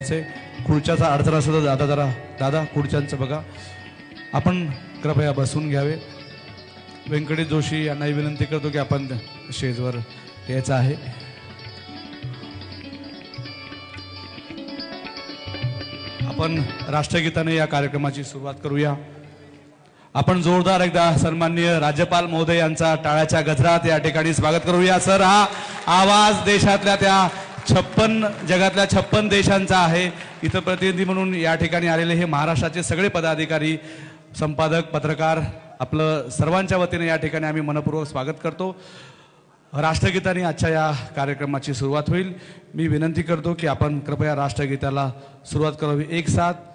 खुर्च्याचा अडथळा असतो दादा दादा खुर्च्यांचं बघा. आपण कृपया बसून घ्यावे. व्यंकटेश जोशी यांनाही विनंती करतो की आपण स्टेजवर यायचं आहे. आपण राष्ट्रगीताने या कार्यक्रमाची सुरुवात करूया. आपण जोरदार एकदा सन्माननीय राज्यपाल महोदय यांचा टाळ्याच्या गजरात या ठिकाणी स्वागत करूया. सर, हा आवाज देशातल्या त्या 56 जगातल्या 56 देशांचा आहे. इथं प्रतिनिधी म्हणून या ठिकाणी आलेले हे महाराष्ट्राचे सगळे पदाधिकारी, संपादक, पत्रकार, आपलं सर्वांच्या वतीने या ठिकाणी आम्ही मनपूर्वक स्वागत करतो. राष्ट्रगीताने आजच्या या कार्यक्रमाची सुरुवात होईल. मी विनंती करतो की आपण कृपया राष्ट्रगीताला सुरुवात करावी. एक साथ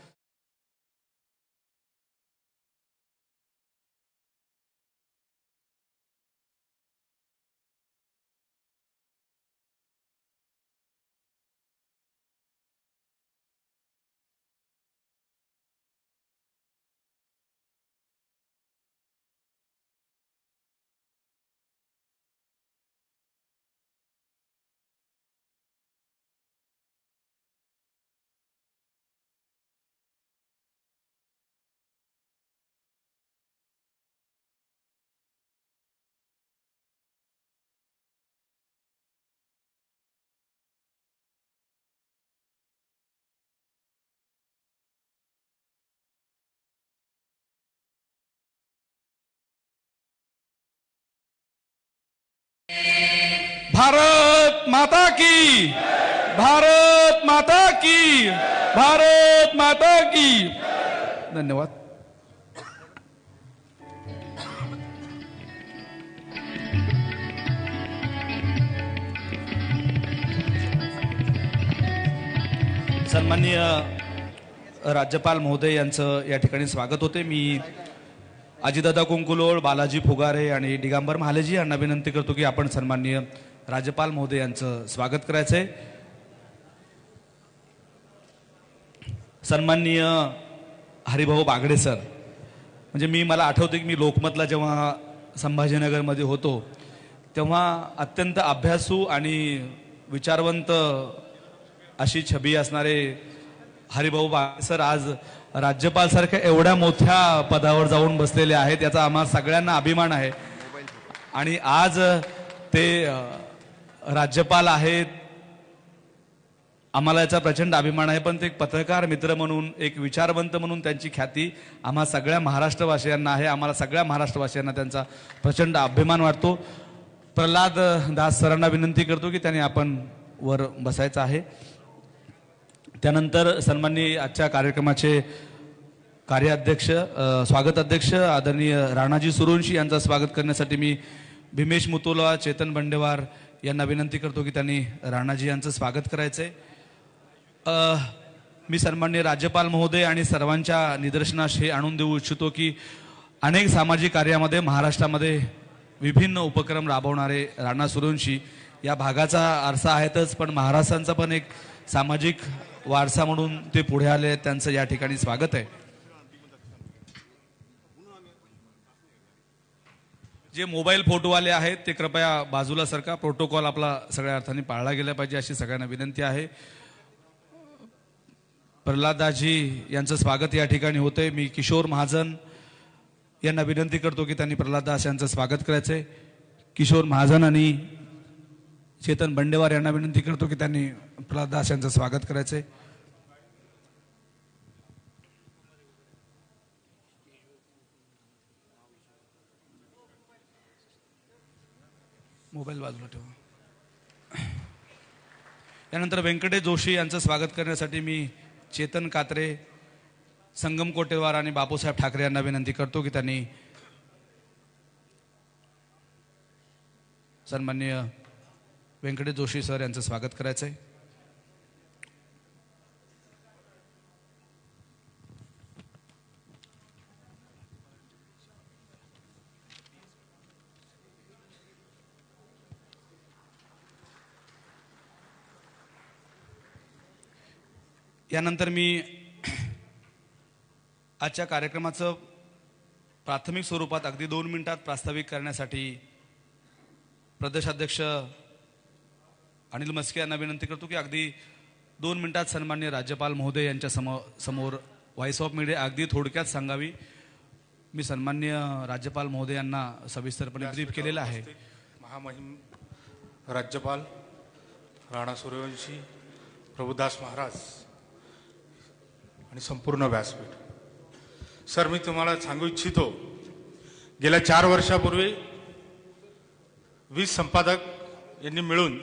भारत माता की, भारत माता की, भारत माता की. धन्यवाद. सन्माननीय राज्यपाल महोदय यांचं या ठिकाणी स्वागत होते. मी अजितदादा कुंकुलोळ, बालाजी फुगारे आणि दिगंबर महालेजी यांना विनंती करतो की आपण सन्माननीय राज्यपाल महोदय यांचं स्वागत करायचंय. सन्माननीय हरिभाऊ बागडे सर, म्हणजे मला आठवते की मी लोकमतला जेव्हा संभाजीनगरमध्ये होतो तेव्हा अत्यंत अभ्यासू आणि विचारवंत अशी छबी असणारे हरिभाऊ बागडे सर आज राज्यपाल सारख्या एवढ्या मोठ्या पदावर जाऊन बसलेले आहेत. याचा आम्हाला सगळ्यांना अभिमान आहे. आणि आज ते राज्यपाल आहेत, आम्हाला याचा प्रचंड अभिमान आहे. पण ते एक पत्रकार मित्र म्हणून, एक विचारवंत म्हणून त्यांची ख्याती आम्हा सगळ्या महाराष्ट्रवासियांना आहे. आम्हाला सगळ्या महाराष्ट्रवासियांना त्यांचा प्रचंड अभिमान वाटतो. प्रल्हाद दास सरांना विनंती करतो की त्यांनी आपण वर बसायचं आहे. त्यानंतर सन्माननीय आजच्या कार्यक्रमाचे कार्याध्यक्ष, स्वागत अध्यक्ष आदरणीय राणाजी सुरोंशी यांचं स्वागत करण्यासाठी मी भीमेश मुतोला, चेतन बंडेवार यांना विनंती करतो की त्यांनी राणाजी यांचं स्वागत करायचंय. मी सन्माननीय राज्यपाल महोदय आणि सर्वांच्या निदर्शनास हे आणून देऊ इच्छितो की अनेक सामाजिक कार्यामध्ये महाराष्ट्रामध्ये विभिन्न उपक्रम राबवणारे राणा सुरोंशी या भागाचा आरसा आहेतच, पण महाराष्ट्रांचा पण एक सामाजिक वारसा म्हणून ते पुढे आले. त्यांचं या ठिकाणी स्वागत आहे. जे मोबाईल फोटोवाले आहेत ते कृपया बाजूला सरका. प्रोटोकॉल आपला सगळ्या अर्थाने पाळला गेला पाहिजे अशी सगळ्यांना विनंती आहे. प्रल्हाददासजी यांचं स्वागत या ठिकाणी होतंय. मी किशोर महाजन यांना विनंती करतो की त्यांनी प्रल्हाददास यांचं स्वागत करायचंय. किशोर महाजन आणि चेतन बंडेवार यांना विनंती करतो की त्यांनी प्रल्हाददास यांचं स्वागत करायचंय. मोबाईल बाजूला ठेवा. यानंतर व्यंकटेश जोशी यांचं स्वागत करण्यासाठी मी चेतन कात्रे, संगम कोटेवार आणि बापूसाहेब ठाकरे यांना विनंती करतो की त्यांनी सन्माननीय व्यंकटेश जोशी सर यांचं स्वागत करायचंय. यानंतर मी आजच्या कार्यक्रमाचं प्राथमिक स्वरूपात अगदी 2 मिनिटात प्रास्ताविक करण्यासाठी प्रदेशाध्यक्ष अनिल मस्के यांना विनंती करतो की अगदी 2 मिनिटात सन्माननीय राज्यपाल महोदय यांच्या समोर व्हॉइस ऑफ मीडिया अगदी थोडक्यात सांगावी. मी सन्माननीय राज्यपाल महोदय यांना सविस्तरपणे ब्रीफ केलेला आहे. महामहिम राज्यपाल राणा सूर्यवंशी, प्रभुदास महाराज आणि संपूर्ण व्यासपीठ. सर, मी तुम्हाला सांगू इच्छितो, गेल्या 4 वर्षापूर्वी 20 संपादक यांनी मिळून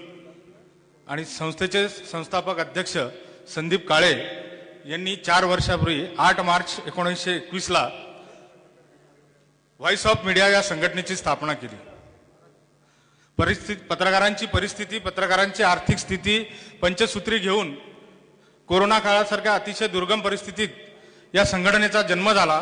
आणि संस्थेचे संस्थापक अध्यक्ष संदीप काळे यांनी 4 वर्षापूर्वी 8 मार्च 1921ला व्हॉइस ऑफ मीडिया या संघटनेची स्थापना केली. पत्रकारांची परिस्थिती, पत्रकारांची आर्थिक स्थिती पंचसूत्री घेऊन कोरोना काळासारख्या अतिशय दुर्गम परिस्थितीत या संघटनेचा जन्म झाला.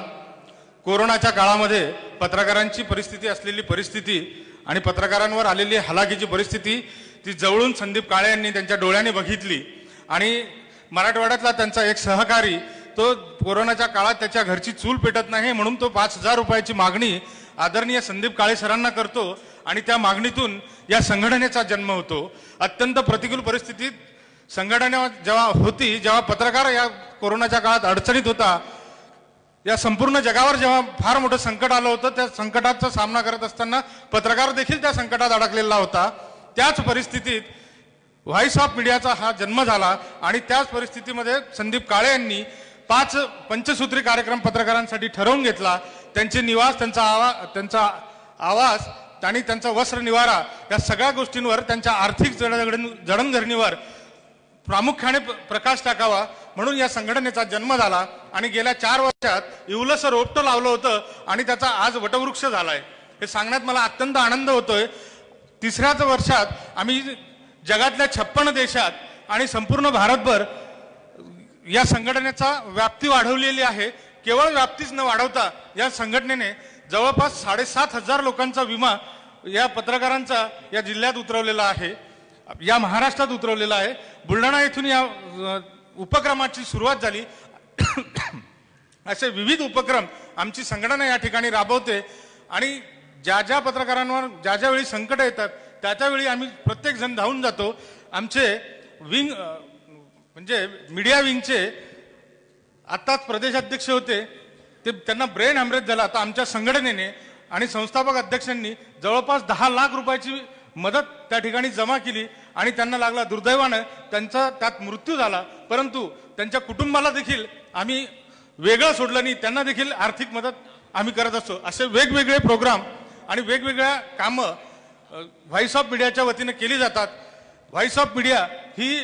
कोरोनाच्या काळामध्ये पत्रकारांची परिस्थिती असलेली परिस्थिती आणि पत्रकारांवर आलेली हलाखीची परिस्थिती ती जवळून संदीप काळे यांनी त्यांच्या डोळ्याने बघितली आणि मराठवाड्यातला त्यांचा एक सहकारी तो कोरोनाच्या काळात त्याच्या घरची चूल पेटत नाही म्हणून तो 5,000 रुपयाची मागणी आदरणीय संदीप काळे सरांना करतो आणि त्या मागणीतून या संघटनेचा जन्म होतो. अत्यंत प्रतिकूल परिस्थितीत संघटना जेव्हा होती, जेव्हा पत्रकार या कोरोनाच्या काळात अडचणीत होता, या संपूर्ण जगावर जेव्हा फार मोठं संकट आलं होतं, त्या संकटाचा सामना करत असताना पत्रकार देखील त्या संकटात अडकलेला होता. त्याच परिस्थितीत व्हॉइस ऑफ मीडियाचा हा जन्म झाला आणि त्याच परिस्थितीमध्ये संदीप काळे यांनी 5 पंचसूत्री कार्यक्रम पत्रकारांसाठी ठरवून घेतला. त्यांचे निवास, त्यांचा आवास आणि त्यांचा वस्त्र निवारा या सगळ्या गोष्टींवर, त्यांच्या आर्थिक जडणघडणीवर प्रामुख्याने प्रकाश टाकावा म्हणून या संघटनेचा जन्म झाला आणि गेल्या 4 वर्षात इवलसं रोपटं लावलं होतं आणि त्याचा आज वटवृक्ष झालाय. हे सांगण्यात मला अत्यंत आनंद होतोय. 3ऱ्याच वर्षात आम्ही जगातल्या 56 देशात आणि संपूर्ण भारतभर या संघटनेचा व्याप्ती वाढवलेली आहे. केवळ व्याप्तीच न वाढवता या संघटनेने जवळपास 7,500 लोकांचा विमा या पत्रकारांचा या जिल्ह्यात उतरवलेला आहे, या महाराष्ट्रात उतरवलेला आहे. बुलढाणा येथून या उपक्रमाची सुरुवात झाली. असे विविध उपक्रम आमची संघटना या ठिकाणी राबवते आणि ज्या ज्या पत्रकारांवर ज्या ज्या वेळी संकट येतात त्या त्यावेळी आम्ही प्रत्येक जण धावून जातो. आमचे विंग म्हणजे मीडिया विंगचे आत्ताच प्रदेशाध्यक्ष होते, ते त्यांना ब्रेन हॅमरेज झाला. आता आमच्या संघटनेने आणि संस्थापक अध्यक्षांनी जवळपास 10 लाख रुपयाची मदत त्या ठिकाणी जमा केली आणि त्यांना लागला. दुर्दैवानं त्यांचा त्यात मृत्यू झाला, परंतु त्यांच्या कुटुंबाला देखील आम्ही वेगळं सोडलं नाही, त्यांना देखील आर्थिक मदत आम्ही करत असतो. असे वेगवेगळे प्रोग्राम आणि वेगवेगळ्या कामं व्हॉइस ऑफ मीडियाच्या वतीने केली जातात. व्हॉइस ऑफ मीडिया ही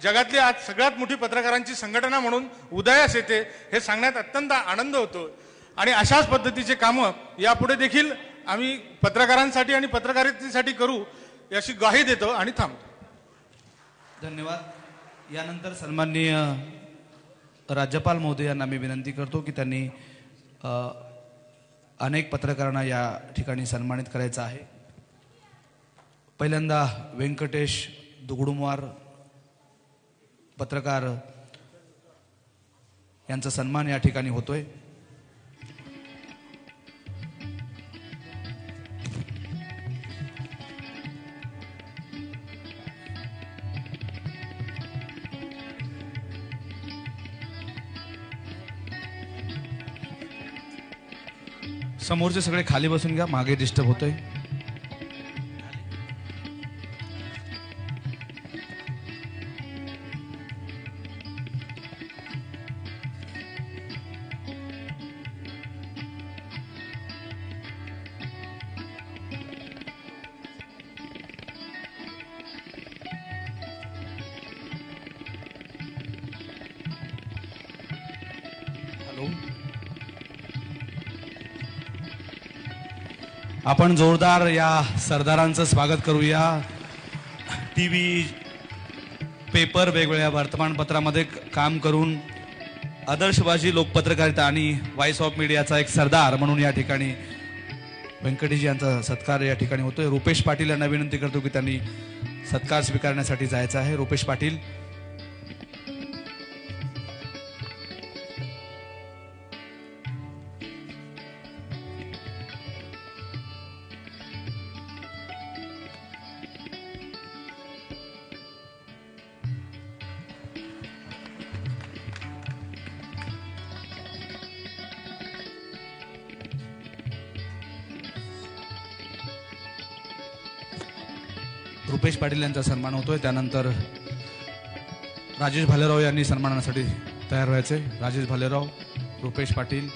जगातली आज सगळ्यात मोठी पत्रकारांची संघटना म्हणून उदयास येते हे सांगण्यात अत्यंत आनंद होतो आणि अशाच पद्धतीचे कामं यापुढे देखील आम्ही पत्रकारांसाठी आणि पत्रकारितेसाठी करू याची ग्वाही देतो आणि थांबतो. धन्यवाद. यानंतर सन्माननीय राज्यपाल महोदय यांना मी विनंती करतो की त्यांनी अनेक पत्रकारांना या ठिकाणी सन्मानित करायचं आहे. पहिल्यांदा व्यंकटेश दुगडुमवार पत्रकार यांचा सन्मान या ठिकाणी होतोय. समोरचे सगळे खाली बसून घ्या, मागे डिस्टर्ब होतोय. आपण जोरदार या सरदारांचं स्वागत करूया. टीव्ही, पेपर, वेगवेगळ्या वर्तमानपत्रामध्ये काम करून आदर्शवादी लोकपत्रकारिता आणि व्हॉइस ऑफ मीडियाचा एक सरदार म्हणून या ठिकाणी व्यंकटेश यांचा सत्कार या ठिकाणी होतोय. रुपेश पाटील यांना विनंती करतो की त्यांनी सत्कार स्वीकारण्यासाठी जायचं आहे. रुपेश पाटील. रुपेश पाटील यांचा सन्मान होतोय. त्यानंतर राजेश भालेराव यांनी सन्मानासाठी तयार व्हायचे. राजेश भालेराव, रुपेश पाटील,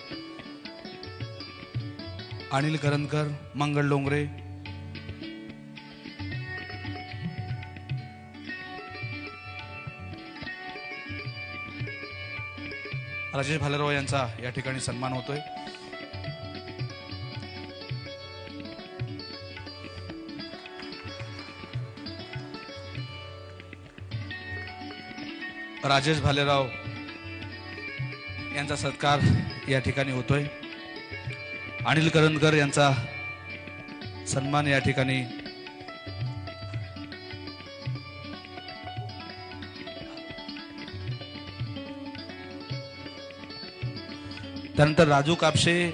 अनिल करंजकर, मंगल डोंगरे, राजेश भालेराव यांचा या ठिकाणी सन्मान होतोय. राजेश भालेराव यांचा सत्कार या ठिकाणी होतोय. अनिल करंजकर यांचा सन्मान या ठिकाणी त्यानंतर राजू कापशे,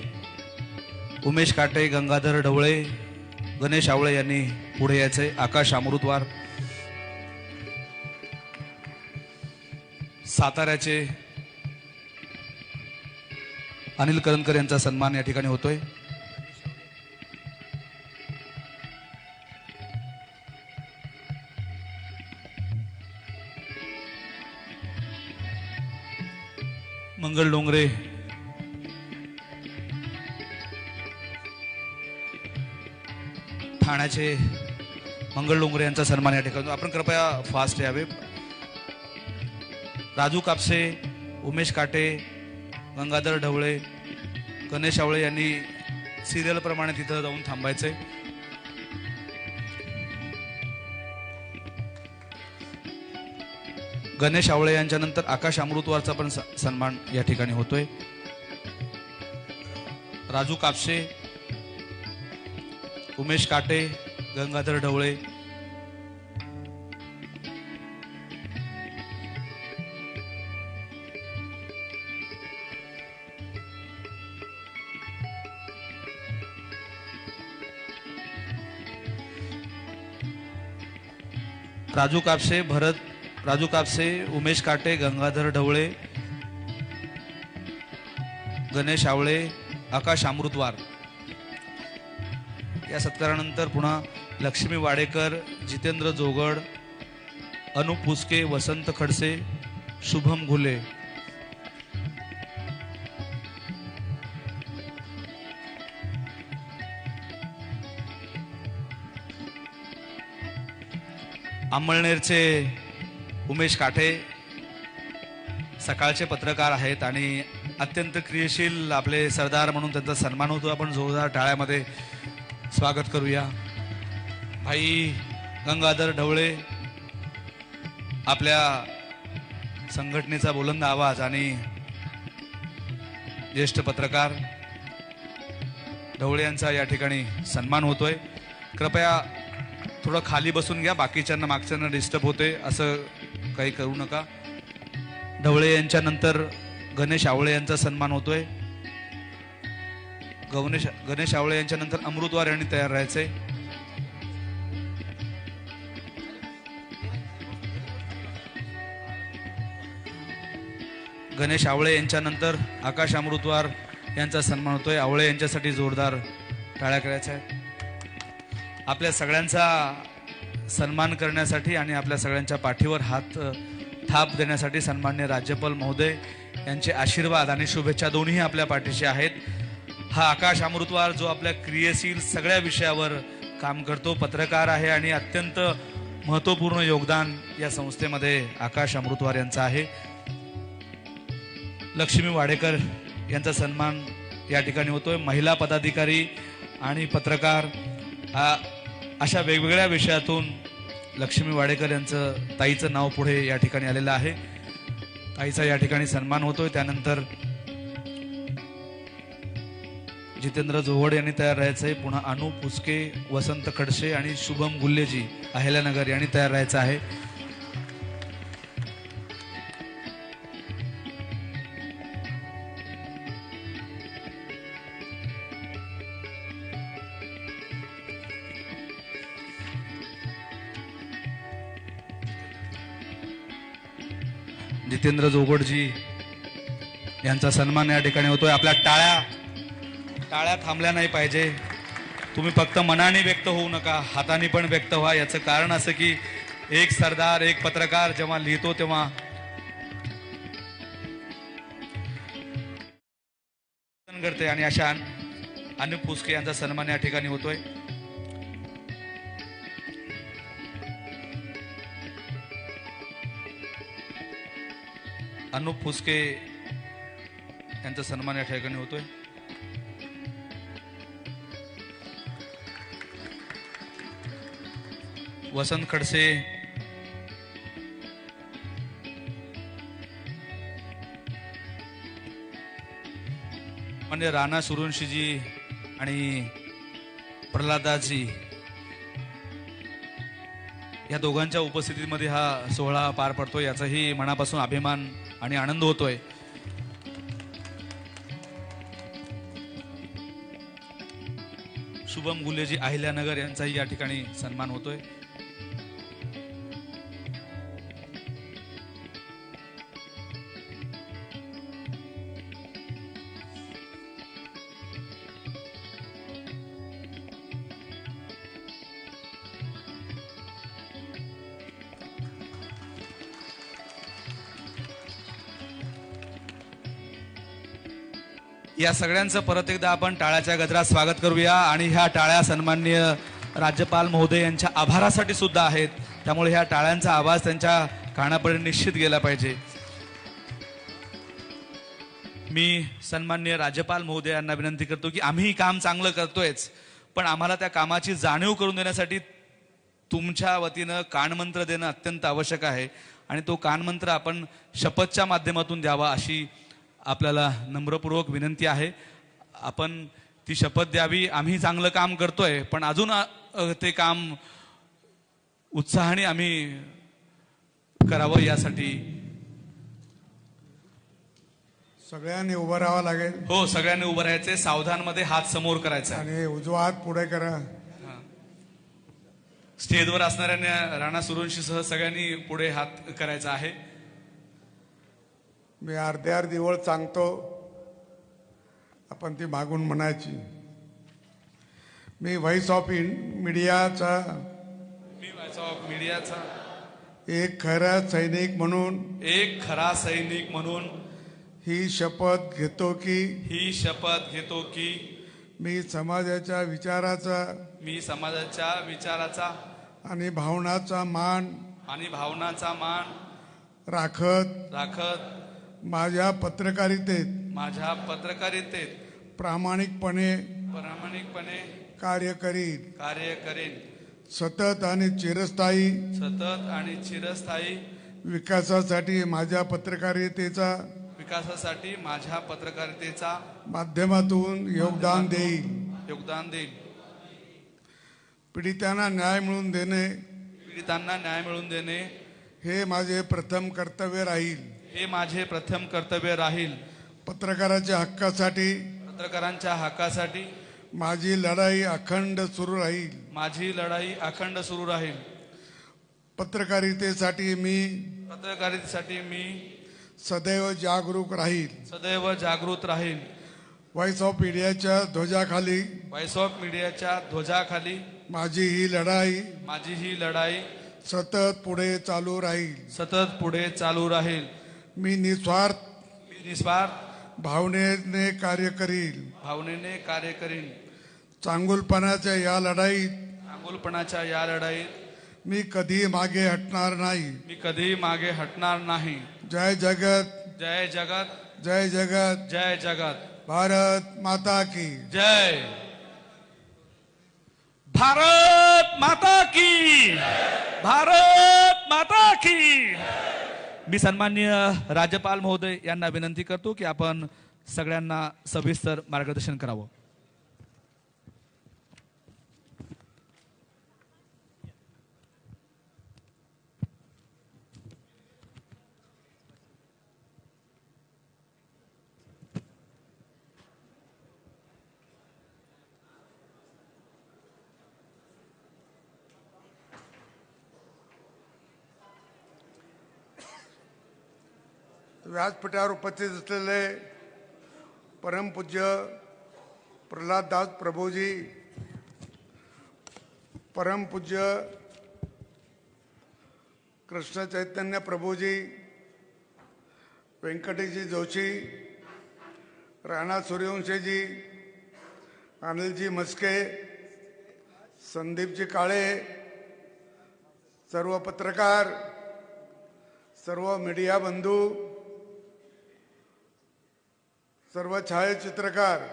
उमेश काटे, गंगाधर ढवळे, गणेश आवळे यांनी पुढे यायचे. आकाश अमृतवार, साताऱ्याचे अनिल करंजकर यांचा सन्मान या ठिकाणी होतोय. मंगल डोंगरे, ठाण्याचे मंगल डोंगरे यांचा सन्मान या ठिकाणी. आपण कृपया फास्ट यावे. राजू कापसे, उमेश काटे, गंगाधर ढवळे, गणेश आवळे यांनी सिरियल प्रमाणे तिथं जाऊन थांबायचे. गणेश आवळे यांच्या नंतर आकाश अमृतवारचा पण सन्मान या ठिकाणी होतोय. राजू कापसे, उमेश काटे, गंगाधर ढवळे, राजू कापसे, राजू कापसे, उमेश काटे, गंगाधर ढवळे, गणेश आवळे, आकाश अमृतवार या सत्कारानंतर पुन्हा लक्ष्मी वाडेकर, जितेंद्र जोगड, अनुप पुस्के, वसंत खडसे, शुभम घुले, अंमळनेरचे उमेश काठे सकाळचे पत्रकार आहेत आणि अत्यंत क्रियाशील आपले सरदार म्हणून त्यांचा सन्मान होतो. आपण जोरदार टाळ्यामध्ये स्वागत करूया. भाई गंगाधर ढवळे, आपल्या संघटनेचा बुलंद आवाज आणि ज्येष्ठ पत्रकार ढवळे यांचा या ठिकाणी सन्मान होतोय. कृपया थोडं खाली बसून घ्या, बाकीच्यांना मागच्यांना डिस्टर्ब होते, असं काही करू नका. ढवळे यांच्या नंतर गणेश आवळे यांचा सन्मान होतोय. गणेश आवळे यांच्या नंतर अमृतवार यांनी तयार राहायचंय. गणेश आवळे यांच्या नंतर आकाश अमृतवार यांचा सन्मान होतोय. आवळे यांच्यासाठी जोरदार टाळ्या करायच्या आहेत. आपल्या सगळ्यांचा सन्मान करण्यासाठी आणि आपल्या सगळ्यांच्या पाठीवर हात थाप देण्यासाठी सन्मान्य राज्यपाल महोदय यांचे आशीर्वाद आणि शुभेच्छा दोन्ही आपल्या पाठीशी आहेत. हा आकाश अमृतवार जो आपल्या क्रियाशील सगळ्या विषयावर काम करतो, पत्रकार आहे आणि अत्यंत महत्त्वपूर्ण योगदान या संस्थेमध्ये आकाश अमृतवार यांचं आहे. लक्ष्मी वाडेकर यांचा सन्मान या ठिकाणी होतोय. महिला पदाधिकारी आणि पत्रकार अशा वेगवेगळ्या विषयातून लक्ष्मी वाडेकर यांचं, ताईचं नाव पुढे या ठिकाणी आलेलं आहे. ताईचा या ठिकाणी सन्मान होतोय. त्यानंतर जितेंद्र जोगड यांनी तयार राहायचंय. पुन्हा अनुप पुस्के, वसंत खडसे आणि शुभम गुल्लेजी अहिल्यानगर यांनी तयार राहायचं आहे. जितेंद्र जोगडजी यांचा सन्मान या ठिकाणी होतोय. आपल्या टाळ्या थांबल्या नाही पाहिजे. तुम्ही फक्त मनाने व्यक्त होऊ नका, हाताने पण व्यक्त व्हा. याचं कारण असं की एक सरदार, एक पत्रकार जेव्हा लिहितो तेव्हा करते. आणि अशा अनुप फुसके यांचा सन्मान या ठिकाणी होतोय. अनुप फुसके यांचा सन्मान या ठिकाणी होतोय. वसंत खडसे, म्हणजे राणा सुरुंशीजी आणि प्रल्हादाजी या दोघांच्या उपस्थितीमध्ये हा सोहळा पार पडतो. याचाही मनापासून अभिमान आणि आनंद होतोय. शुभम गुलेजी अहिल्यानगर यांचाही या ठिकाणी सन्मान होतोय. या सगळ्यांचं परत एकदा आपण टाळ्याच्या गजरात स्वागत करूया. आणि ह्या टाळ्या सन्माननीय राज्यपाल महोदय यांच्या आभारासाठी सुद्धा आहेत. त्यामुळे ह्या टाळ्यांचा आवाज त्यांच्या कानापर्यंत निश्चित गेला पाहिजे. मी सन्माननीय राज्यपाल महोदयांना विनंती करतो की आम्ही काम चांगलं करतोयच, पण आम्हाला त्या कामाची जाणीव करून देण्यासाठी तुमच्या वतीनं कानमंत्र देणं अत्यंत आवश्यक आहे. आणि तो कानमंत्र आपण शपथच्या माध्यमातून द्यावा अशी आपल्याला नम्रपूर्वक विनंती आहे. आपण ती शपथ द्यावी. आम्ही चांगलं काम करतोय, पण अजून ते काम उत्साहाने आम्ही करावं. यासाठी सगळ्यांनी उभं राहावं लागेल. हो, सगळ्यांनी उभं राहायचे. सावधानमध्ये हात समोर करायचा आणि उजवा हात पुढे करा. स्टेजवर असणाऱ्यांना राणा सुरुंशीसह सगळ्यांनी पुढे हात करायचा आहे. मी अर्धी ओळ सांगतो, आपण ती मागून म्हणायची. मी व्हॉइस ऑफ मीडियाचा एक खरा सैनिक म्हणून ही शपथ घेतो की मी समाजाच्या विचाराचा आणि भावनाचा मान राखत माझ्या पत्रकारितेत प्रामाणिकपणे कार्य करीन. सतत आणि चिरस्थायी विकासासाठी माझ्या पत्रकारितेचा माध्यमातून योगदान देईल. पीडितांना न्याय मिळवून देणे हे माझे प्रथम कर्तव्य राहील. पत्रकारांच्या हक्कासाठी माझी लढाई अखंड सुरू राहील. पत्रकारितेसाठी मी सदैव जागरूक राहील. व्हॉइस ऑफ मीडियाच्या ध्वजाखाली माझी ही लढाई सतत पुढे चालू राहील. मी निस्वार्थ भावनेने कार्य करीन. चांगुलपणाच्या या लढाईत मी कधी मागे हटणार नाही. जय जगत. भारत माता की जय. भारत माता की. मी सन्माननीय राज्यपाल महोदय यांना विनंती करतो की आपण सगळ्यांना सविस्तर मार्गदर्शन करावं. व्यासपीठावर उपस्थित असलेले परमपूज्य प्रल्हाददास प्रभूजी परमपूज्य कृष्ण चैतन्य प्रभूजी, व्यंकटेशजी जोशी, राणा सूर्यवंशीजी, अनिलजी मस्के, संदीपजी काळे, सर्व पत्रकार, सर्व मीडिया बंधू, सर्व छायाचित्रकार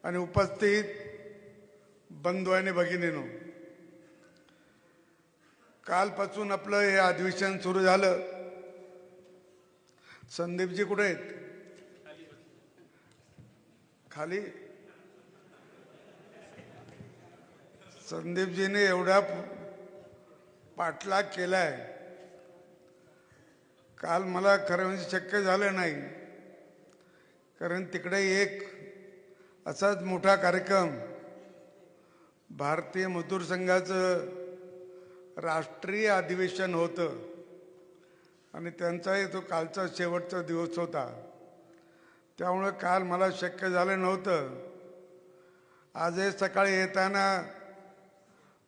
आणि उपस्थित बंधू आणि भगिनींनो, कालपासून आपलं हे अधिवेशन सुरू झालं. संदीपजी कुठे आहेत? खाली. संदीपजीने एवढा पाठलाग केलाय, काल मला खरं म्हणजे शक्य झालं नाही, कारण तिकडे एक असाच मोठा कार्यक्रम भारतीय मजदूर संघाचं राष्ट्रीय अधिवेशन होतं आणि त्यांचाही तो कालचा शेवटचा दिवस होता. त्यामुळं काल मला शक्य झालं नव्हतं. आजही सकाळी येताना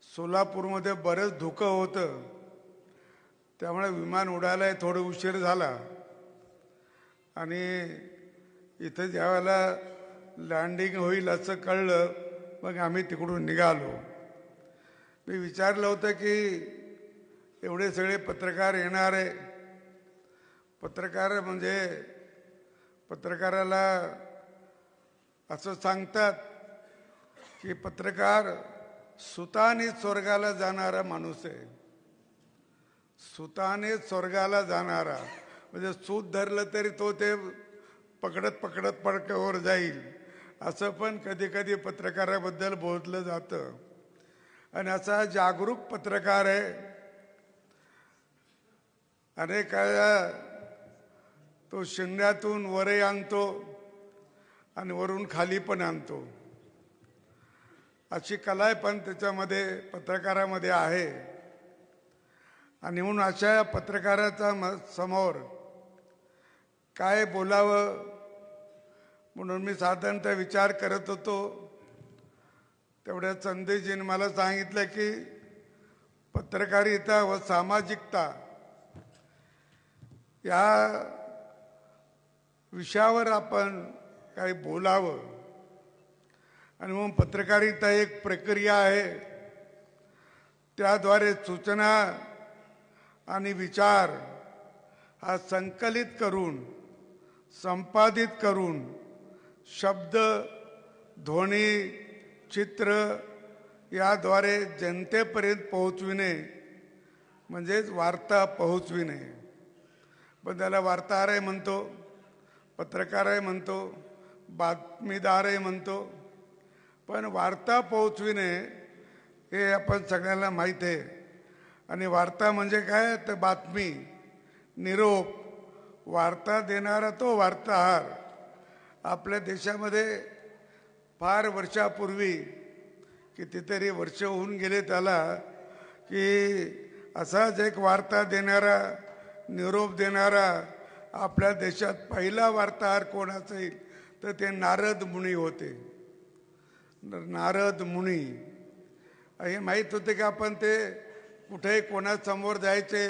सोलापूरमध्ये बरंच धुकं होतं, त्यामुळे विमान उडायला थोडं उशीर झाला आणि इथं ज्यावेळेला लँडिंग होईल असं कळलं, मग आम्ही तिकडून निघालो. मी विचारलं होतं की एवढे सगळे पत्रकार येणार आहे. पत्रकार म्हणजे पत्रकाराला असं सांगतात की पत्रकार सुताने स्वर्गाला जाणारा माणूस आहे. सुताने स्वर्गाला जाणारा म्हणजे सूत धरलं तरी तो ते पकडत पकडत पडक्यावर जाईल, असं पण कधी कधी पत्रकाराबद्दल बोललं जातं. आणि असा जागरूक पत्रकार आहे. अनेक तो शून्यातून वरही आणतो आणि वरून खाली पण आणतो. अशी कला पण त्याच्यामध्ये पत्रकारामध्ये आहे. आणि म्हणून अशा पत्रकाराचा समोर काय बोलावं म्हणून मी साधारणतः विचार करत होतो. तेवढ्या संदेशजीने मला सांगितलं की पत्रकारिता व सामाजिकता या विषयावर आपण काही बोलावं. आणि मग पत्रकारिता एक प्रक्रिया आहे, त्याद्वारे सूचना आणि विचार हा संकलित करून, संपादित करून, शब्द, ध्वनी, चित्र याद्वारे जनतेपर्यंत पोहोचविणे म्हणजेच वार्ता पोहोचविणे. पण त्याला वार्ताहरही म्हणतो, पत्रकारही म्हणतो, बातमीदारही म्हणतो. पण वार्ता पोहोचविणे हे आपण सगळ्यांना माहीत आहे. आणि वार्ता म्हणजे काय तर बातमी, निरोप. वार्ता देणारा तो वार्ताहर. आपल्या देशामध्ये फार वर्षापूर्वी, कितीतरी वर्ष होऊन गेले त्याला, की असाच एक वार्ता देणारा, निरोप देणारा आपल्या देशात पहिला वार्ताहर कोण असेल तर ते नारद मुनी होते. नारद मुनी हे माहीत होते की आपण ते कुठेही कोणासमोर जायचे,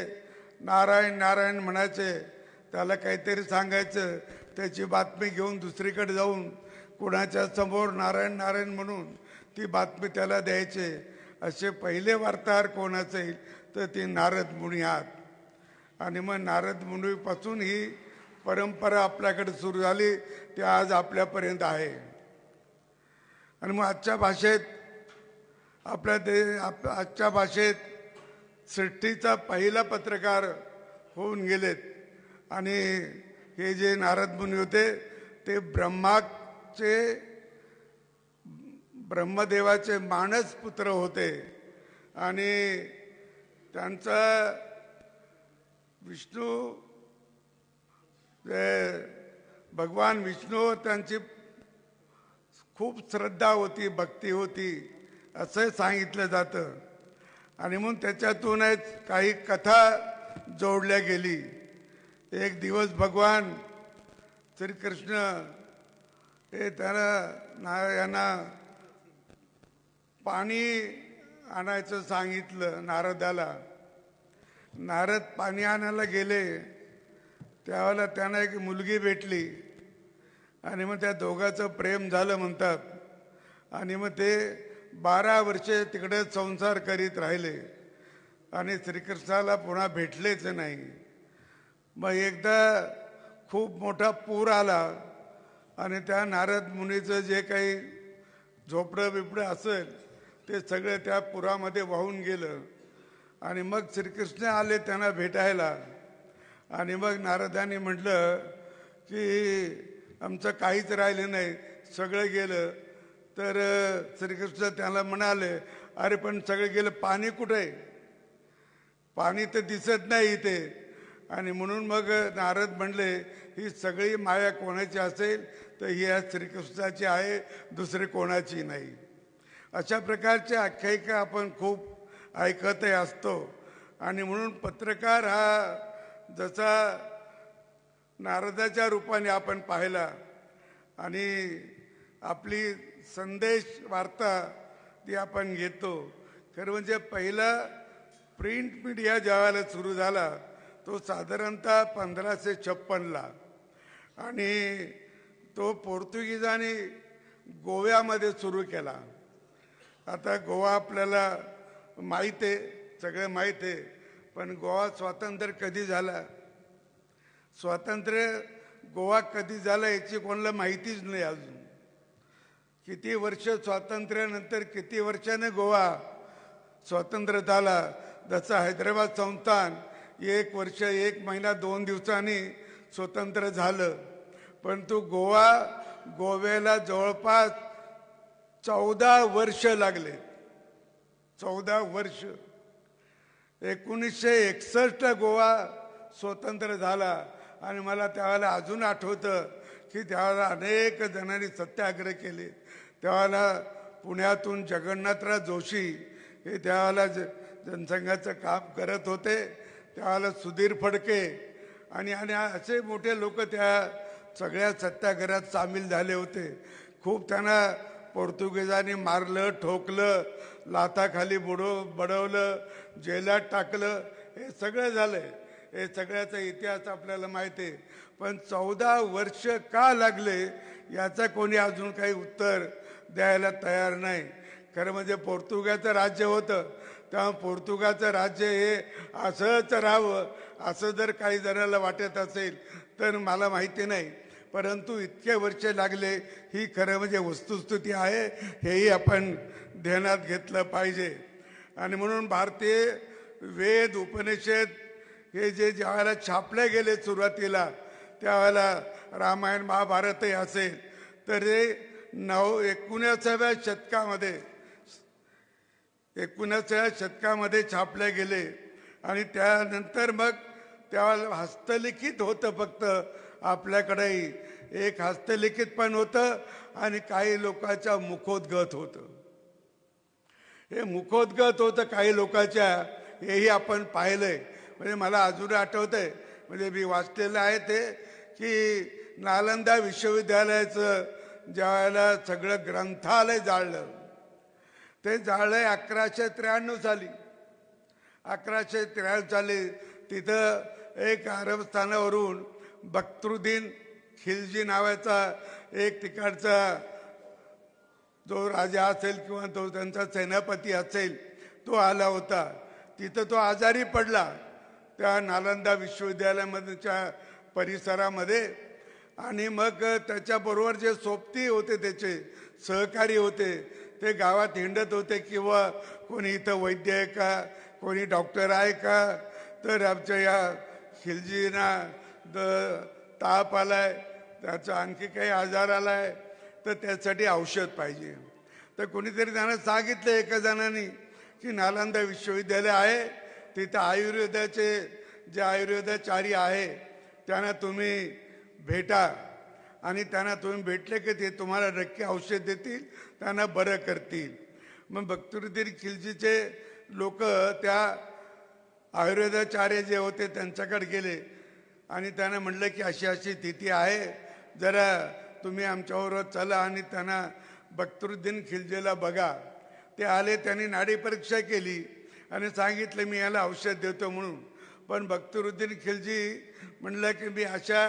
नारायण नारायण म्हणायचे, त्याला काहीतरी सांगायचं, त्याची बातमी घेऊन दुसरीकडे जाऊन कोणाच्या समोर नारायण नारायण म्हणून ती बातमी त्याला द्यायचे. असे पहिले वार्ताहर कोण असेल तर ते नारद मुनी आहात. आणि मग नारद मुनीपासून ही परंपरा आपल्याकडे सुरू झाली, ती आज आपल्यापर्यंत आहे. आणि मग आजच्या भाषेत आजच्या भाषेत सृष्टीचा पहिला पत्रकार होऊन गेलेत. आणि हे जे नारद मुनी होते ते ब्रह्मदेवाचे मानस पुत्र होते. आणि त्यांचा विष्णू भगवान विष्णू त्यांची खूप श्रद्धा होती, भक्ती होती असं सांगितलं जातं. आणि म्हणून त्याच्यातूनच काही कथा जोडल्या गेली. एक दिवस भगवान श्रीकृष्ण हे यांना पाणी आणायचं सांगितलं नारदाला. नारद पाणी आणायला गेले, त्यावेळेला त्यांना एक मुलगी भेटली आणि मग त्या दोघांचं प्रेम झालं म्हणतात. आणि मग ते 12 वर्षे तिकडे संसार करीत राहिले आणि श्रीकृष्णाला पुन्हा भेटलेच नाही. मग एकदा खूप मोठा पूर आला आणि त्या नारद मुनीचं जे काही झोपडं बिपडं असेल ते सगळं त्या पुरामध्ये वाहून गेलं. आणि मग श्रीकृष्ण आले त्यांना भेटायला. आणि मग नारदांनी म्हटलं की आमचं काहीच राहिलं नाही, सगळं गेलं. तर श्रीकृष्ण त्याला म्हणाले, अरे पण सगळं गेलं, पाणी कुठे आहे? पाणी तर दिसत नाही इथे. आणि म्हणून मग नारद म्हणले, ही सगळी माया कोणाची असेल तर ही या श्रीकृष्णाची आहे, दुसरी कोणाची नाही. अशा प्रकारचे आख्यायिका आपण खूप ऐकतही असतो. आणि म्हणून पत्रकार हा जसा नारदाच्या रूपाने आपण पाहिला आणि आपली संदेश वार्ता ती आपण घेतो. खरं म्हणजे पहिला प्रिंट मीडिया ज्यावेळेला सुरू झाला तो साधारणतः 1556ला आणि तो पोर्तुगीजांनी गोव्यामध्ये सुरू केला. आता गोवा आपल्याला माहीत आहे, सगळं माहीत आहे, पण गोवा स्वातंत्र्य कधी झाला, स्वातंत्र्य गोवा कधी झाला याची कोणाला माहितीच नाही अजून. किती वर्ष स्वातंत्र्यानंतर किती वर्षाने गोवा स्वतंत्र झाला. जसं हैदराबाद संस्थान 1 वर्ष 1 महिना 2 दिवसांनी स्वतंत्र झालं, परंतु गोव्याला जवळपास 14 वर्ष लागले. 14 वर्ष. 1961 गोवा स्वतंत्र झाला. आणि मला त्यावेळेला अजून आठवतं की त्यावेळेला अनेक जणांनी सत्याग्रह केले. त्यावेळेला पुण्यातून जगन्नाथराव जोशी हे त्यावेळेला जनसंघाचं काम करत होते. त्यावेळेला सुधीर फडके आणि असे मोठे लोक त्या सगळ्या सत्याग्रहात सामील झाले होते. खूप त्यांना पोर्तुगीजांनी मारलं, ठोकलं, लाथाखाली बडवलं, जेलात टाकलं, हे सगळं झालंय. हे सगळ्याचा इतिहास आपल्याला माहिती आहे. पण 14 वर्ष का लागले याचं कोणी अजून काही उत्तर द्यायला तयार नाही. खरं म्हणजे पोर्तुगालचं राज्य होतं, तेव्हा पोर्तुगालचं राज्य हे असंच राहावं असं जर काही जणाला वाटत असेल तर मला माहिती नाही. परंतु इतके वर्ष लागले ही खरं म्हणजे वस्तुस्थिती आहे, हेही आपण ध्यानात घेतलं पाहिजे. आणि म्हणून भारतीय वेद उपनिषद हे ज्यावेळेला छापले गेले सुरुवातीला, त्यावेळेला रामायण महाभारतही असेल तर हे 19व्या शतकामध्ये छापले गेले. आणि त्यानंतर मग त्यावेळेला हस्तलिखित होतं. फक्त आपल्याकडेही एक हस्तलिखित पण होतं आणि काही लोकांच्या मुखोद्गत होतं. हे मुखोद्गत होतं काही लोकांच्या, हेही आपण पाहिलंय. म्हणजे मला अजून आठवतंय, म्हणजे मी वाचलेलं आहे ते, की नालंदा विश्वविद्यालयाचं ज्यावेळेला सगळं ग्रंथालय जाळलं, ते जाळलंय 1193 साली. 1193 साली तिथं एक अरबस्थानावरून बख्तरुद्दीन खिलजी नावाचा एक तिकडचा जो राजा असेल किंवा तो त्यांचा सेनापती असेल तो आला होता. तिथं तो आजारी पडला त्या नालंदा विश्वविद्यालयामधच्या परिसरामध्ये. आणि मग त्याच्याबरोबर जे सोबती होते, त्याचे सहकारी होते, ते गावात हिंडत होते किंवा कोणी इथं वैद्य आहे का, कोणी डॉक्टर आहे का, तर आमच्या या खिलजीना ताप आलाय, त्याचा आणखी काही आजार आलाय तर त्यासाठी औषध पाहिजे. तर कोणीतरी त्यांना सांगितलं एका जणांनी की नालंदा विश्वविद्यालय आहे, तिथं आयुर्वेदाचे जे आयुर्वेदाचारी आहे त्यांना तुम्ही भेटा आणि त्यांना तुम्ही भेटले की ते तुम्हाला नक्की औषध देतील, त्यांना बरं करतील. मग बख्तरुद्दीन खिलजीचे लोक त्या आयुर्वेदाचार्य जे होते त्यांच्याकडे गेले आणि त्यांना म्हटलं की अशी अशी स्थिती आहे, जरा तुम्ही आमच्याबरोबर चला आणि त्यांना बख्तरुद्दीन खिलजीला बघा. ते आले, त्यांनी नाडी परीक्षा केली आणि सांगितलं मी याला औषध देतो म्हणून. पण बख्तरुद्दीन खिलजी म्हणलं की मी अशा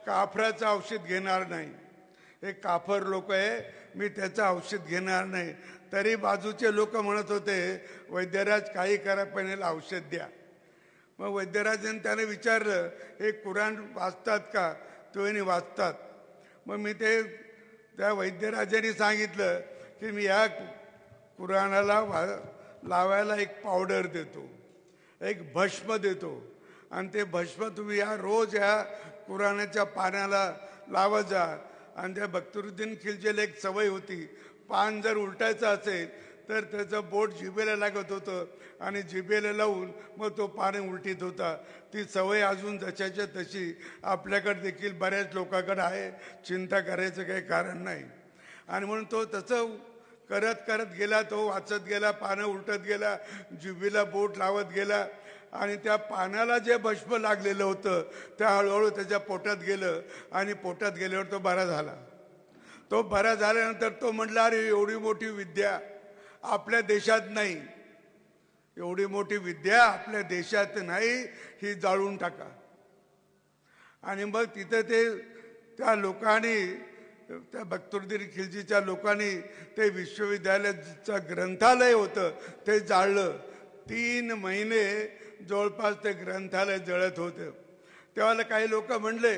काफराचं औषध घेणार नाही. हे काफर लोक आहे, मी त्याचं औषध घेणार नाही. तरी बाजूचे लोक म्हणत होते वैद्यराज काही करा पण याला औषध द्या. मग वैद्यराजांनी त्याने विचारलं हे कुराण वाचतात का? तो म्हणे वाचतात. मग मी त्या वैद्यराजांनी सांगितलं की मी या कुराणाला लावायला एक पावडर देतो, एक भस्म देतो आणि ते भस्म तुम्ही रोज या कुराणाच्या पाण्याला लावत जा. आणि त्या बख्तरुद्दीन खिलजीला एक सवय होती, पान जर उलटायचं असेल तर त्याचं बोट जिभेला लागत होतं आणि जिभेला लावून मग तो पाणी उलटीत होता. ती सवय अजून जशाच्या तशी आपल्याकडे देखील बऱ्याच लोकांकडे आहे, चिंता करायचं काही कारण नाही. आणि म्हणून तो तसं करत करत गेला, तो वाचत गेला, पानं उलटत गेला, जिभेला बोट लावत गेला आणि त्या पानाला जे भस्म लागलेलं होतं त्या हळूहळू त्याच्या पोटात गेलं आणि पोटात गेल्यावर तो बरा झाला. तो बरा झाल्यानंतर तो म्हटला अरे एवढी मोठी विद्या आपल्या देशात नाही, एवढी मोठी विद्या आपल्या देशात नाही, ही जाळून टाका. आणि मग तिथं त्या लोकांनी, त्या बख्तरुद्दीन खिलजीच्या लोकांनी ते विश्वविद्यालयाचं ग्रंथालय होतं ते जाळलं. 3 महिने जवळपास ते ग्रंथालय जळत होतं. तेव्हा काही लोक म्हणले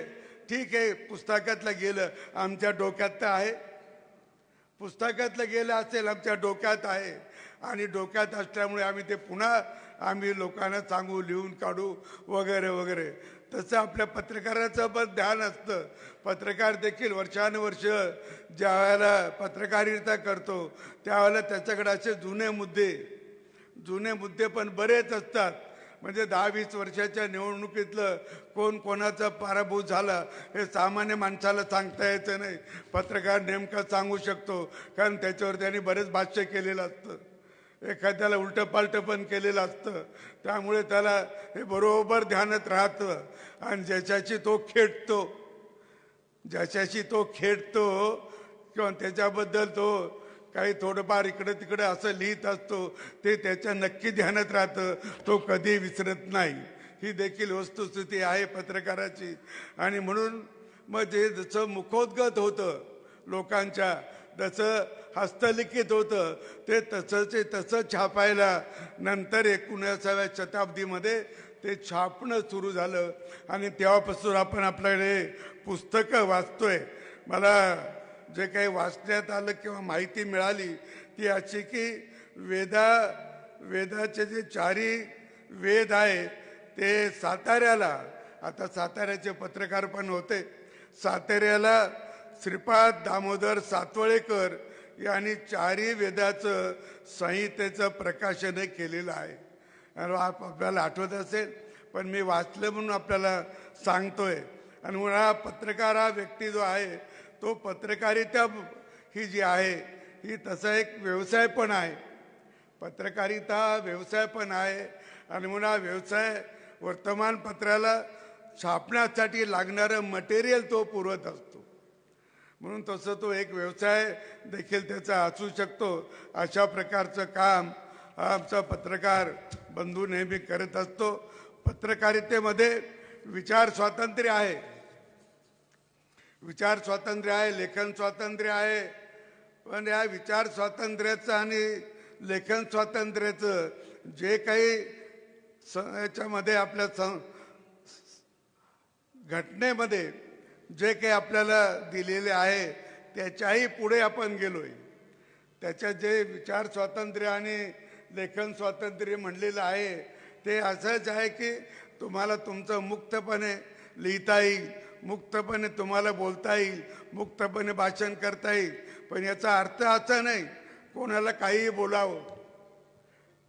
ठीक आहे पुस्तकातलं गेलं, आमच्या डोक्यात तर आहे, पुस्तकातलं गेलं असेल आमच्या डोक्यात आहे आणि डोक्यात असल्यामुळे आम्ही ते पुन्हा लोकांना सांगू, लिहून काढू वगैरे वगैरे. तसं आपल्या पत्रकाराचं पण ध्यान असतं. पत्रकार देखील वर्षानुवर्ष ज्या वेळेला पत्रकारिता करतो त्यावेळेला त्याच्याकडे असे जुने मुद्दे पण बरेच असतात. म्हणजे 10-20 वर्षाच्या निवडणुकीतलं कोण कोणाचा पराभूत झाला हे सामान्य माणसाला सांगता यायचं नाही. पत्रकार नेमका सांगू शकतो, कारण त्याच्यावर त्यांनी बरेच भाष्य केलेलं असतं, एखाद्याला उलटं पालटं पण केलेलं असतं. त्यामुळे त्याला हे बरोबर ध्यानात राहतं. आणि ज्याच्याशी तो खेळतो किंवा त्याच्याबद्दल तो काही थोडंफार इकडे तिकडे असं लिहित असतो ते त्याच्या नक्की ध्यानात राहतं, तो कधी विसरत नाही. ही देखील वस्तुस्थिती आहे पत्रकाराची. आणि म्हणून मग जे जसं मुखोद्गत होतं लोकांच्या, जसं हस्तलिखित होतं ते तसं छापायला नंतर 19व्या शताब्दीमध्ये ते छापणं सुरू झालं. आणि तेव्हापासून आपण आपल्याकडे पुस्तकं वाचतोय. मला जे काही वाचण्यात आलं किंवा माहिती मिळाली ती अशी की वेदाचे जे 4 वेद आहे ते साताऱ्याला, आता साताऱ्याचे पत्रकार पण होते, साताऱ्याला श्रीपाद दामोदर सातवळेकर यांनी 4 वेदाचं संहितेचं प्रकाशन केलेलं आहे. आपल्याला आठवत असेल पण मी वाचलं म्हणून आपल्याला सांगतोय. आणि म्हणून हा पत्रकार हा व्यक्ती जो आहे तो पत्रकारिता ही जी आहे ही तसा एक व्यवसाय पण आहे. पत्रकारिता हा व्यवसाय पण आहे. आणि म्हणून हा व्यवसाय वर्तमानपत्राला छापण्यासाठी लागणारं मटेरियल तो पुरवत असतो. म्हणून तसं तो एक व्यवसाय देखील त्याचा असू शकतो. अशा प्रकारचं काम हा आमचा पत्रकार बंधू नेहमी करत असतो. पत्रकारितेमध्ये विचार स्वातंत्र्य आहे, लेखन स्वातंत्र्य आहे. पण या विचार स्वातंत्र्याचं आणि लेखन स्वातंत्र्याचं जे काही याच्यामध्ये आपल्या घटनेमध्ये जे काही आपल्याला दिलेले आहे त्याच्याही पुढे आपण गेलोय. त्याच्यात जे विचार स्वातंत्र्य आणि लेखन स्वातंत्र्य म्हणलेलं आहे ते असंच आहे की तुम्हाला तुमचं मुक्तपणे लिहिता येईल, मुक्तपणे तुम्हाला बोलता येईल, मुक्तपणे भाषण करता येईल. पण याचा अर्थ असा नाही कोणाला काही बोलावं,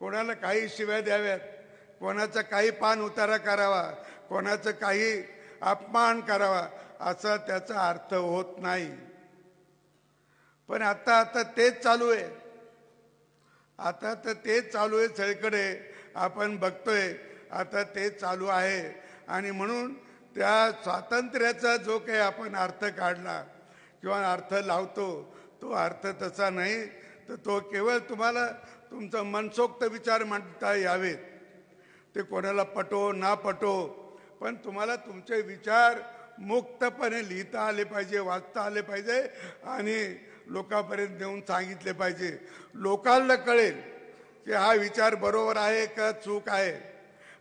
कोणाला काही शिव्या द्याव्यात, कोणाचा काही पान उतारा करावा, कोणाचं काही अपमान करावा, असा त्याचा अर्थ होत नाही. पण आता तेच चालू आहे. आता तर तेच चालू आहे, सगळीकडे आपण बघतोय आता तेच चालू आहे. आणि म्हणून त्या स्वातंत्र्याचा जो काही आपण अर्थ काढला किंवा अर्थ लावतो तो अर्थ तसा नाही, तर तो केवळ तुम्हाला तुमचं मनसोक्त विचार मांडता यावेत. ते कोणाला पटो ना पटो, पण तुम्हाला तुमचे विचार मुक्तपणे लिहिता आले पाहिजे, वाचता आले पाहिजे आणि लोकांपर्यंत नेऊन सांगितले पाहिजे. लोकांना कळेल की हा विचार बरोबर आहे का चूक आहे,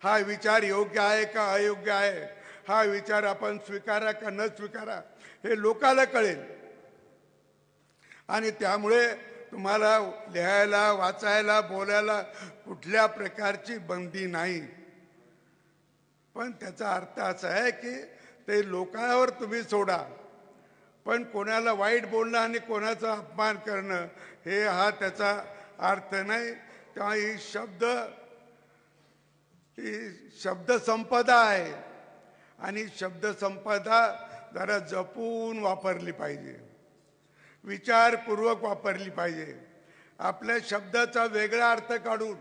हा विचार योग्य आहे का अयोग्य आहे, हा विचार आपण स्वीकारा का न स्वीकारा, हे लोकांना कळेल. आणि त्यामुळे तुम्हाला लिहायला, वाचायला, बोलायला कुठल्या प्रकारची बंदी नाही. पण त्याचा अर्थ असा आहे की ते लोकांवर तुम्ही सोडा, पण कोणाला वाईट बोलणं आणि कोणाचा अपमान करणं हे हा त्याचा अर्थ नाही. तेव्हा ही शब्द संपदा आहे आणि शब्द संपदा जरा जपून वापरली पाहिजे, विचारपूर्वक वापरली पाहिजे. आपल्या शब्दाचा वेगळा अर्थ काढून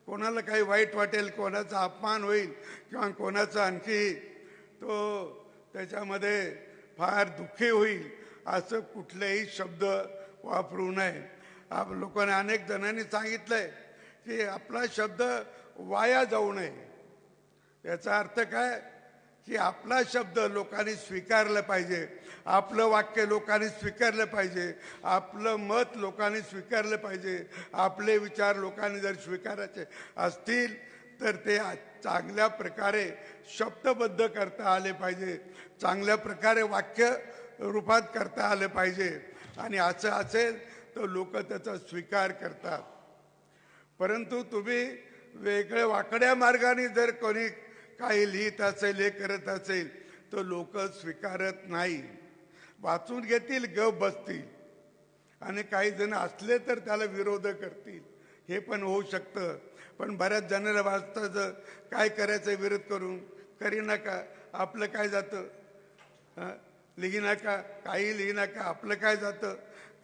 कोणाला काही वाईट वाटेल, कोणाचा अपमान होईल किंवा कोणाचा आणखी तो त्याच्यामध्ये फार दुःखी होईल असं कुठलेही शब्द वापरू नये. लोकांना अनेक जणांनी सांगितलंय की आपला शब्द वाया जाऊ नये. याचा अर्थ काय की आपला शब्द लोकांनी स्वीकारलं पाहिजे, आपलं वाक्य लोकांनी स्वीकारलं पाहिजे, आपलं मत लोकांनी स्वीकारलं पाहिजे. आपले विचार लोकांनी जर स्वीकारायचे असतील तर ते चांगल्या प्रकारे शब्दबद्ध करता आले पाहिजे, चांगल्या प्रकारे वाक्य रूपात करता आलं पाहिजे. आणि असं असेल तर लोक त्याचा स्वीकार करतात. परंतु तुम्ही वेगळ्या वाकड्या मार्गाने जर कोणी काही लिहित असेल, हे करत असेल तर लोक स्वीकारत नाही, वाचून घेतील, गप बसतील. आणि काही जण असले तर त्याला विरोध करतील, हे पण होऊ शकतं. पण बऱ्याच जणांना वाचतं काय करायचं विरोध करून, करी नका, आपलं काय जातं, लिही नका, काही लिही नका, आपलं काय जातं,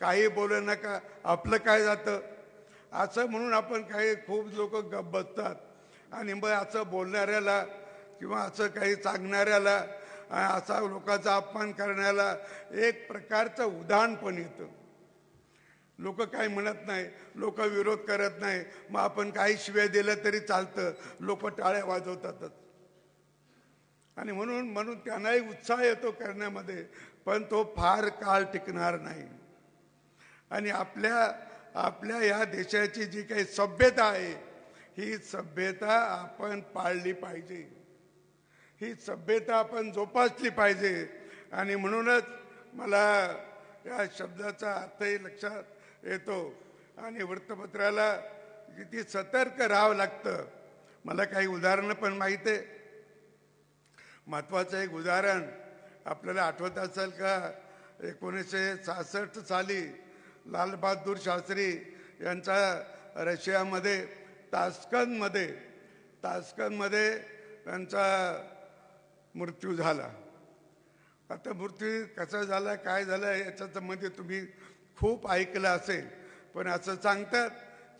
काही बोलू नका, आपलं काय जातं, असं म्हणून आपण काही खूप लोक गप बसतात. आणि मग असं बोलणाऱ्याला किंवा असं काही सांगणाऱ्याला, असा लोकांचा अपमान करण्याला एक प्रकारचं उदाहरण पण येतं. लोक काही म्हणत नाही, लोक विरोध करत नाही, मग आपण काही शिव्या दिलं तरी चालतं, लोक टाळ्या वाजवतातच. आणि म्हणून त्यांनाही उत्साह येतो करण्यामध्ये, पण तो फार काळ टिकणार नाही. आणि आपल्या या देशाची जी काही सभ्यता आहे, ही सभ्यता आपण पाळली पाहिजे, ही सभ्यता आपण जोपासली पाहिजे. आणि म्हणूनच मला या शब्दाचा अर्थही लक्षात येतो. आणि वृत्तपत्राला किती सतर्क राहावं लागतं. मला काही उदाहरणं पण माहीत आहे. महत्त्वाचं एक उदाहरण आपल्याला आठवत असेल का, 1966 साली लालबहादूर शास्त्री यांचा रशियामध्ये तास्कनमध्ये त्यांचा मृत्यू झाला. आता मृत्यू कसा झाला, काय झालं याच्यामध्ये तुम्ही खूप ऐकलं असेल. पण असं सांगतात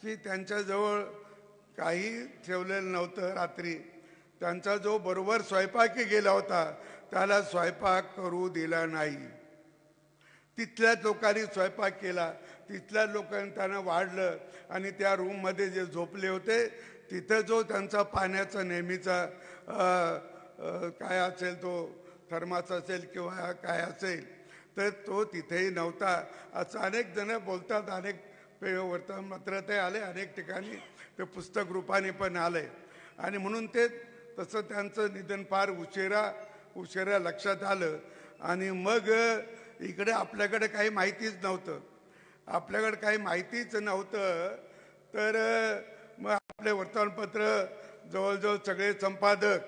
की त्यांच्याजवळ काही ठेवलेलं नव्हतं. रात्री त्यांचा जो बरोबर स्वयंपाकी गेला होता त्याला स्वयंपाक करू दिला नाही. तिथल्याच लोकांनी स्वयंपाक केला, तिथल्या लोकांनी त्यांना वाढलं. आणि त्या रूममध्ये जे झोपले होते तिथं जो त्यांचा पाण्याचा नेहमीचा काय असेल, तो थर्मास असेल किंवा काय असेल, तर तो तिथेही नव्हता. असं अनेक जण बोलतात. अनेक वर्तमानपत्रात आले, अनेक ठिकाणी ते पुस्तक रूपाने पण आले. आणि म्हणून ते तसं त्यांचं निधन फार उशिरा लक्षात आलं. आणि मग इकडे आपल्याकडे काही माहितीच नव्हतं, तर मग आपले वर्तमानपत्र जवळजवळ सगळे संपादक,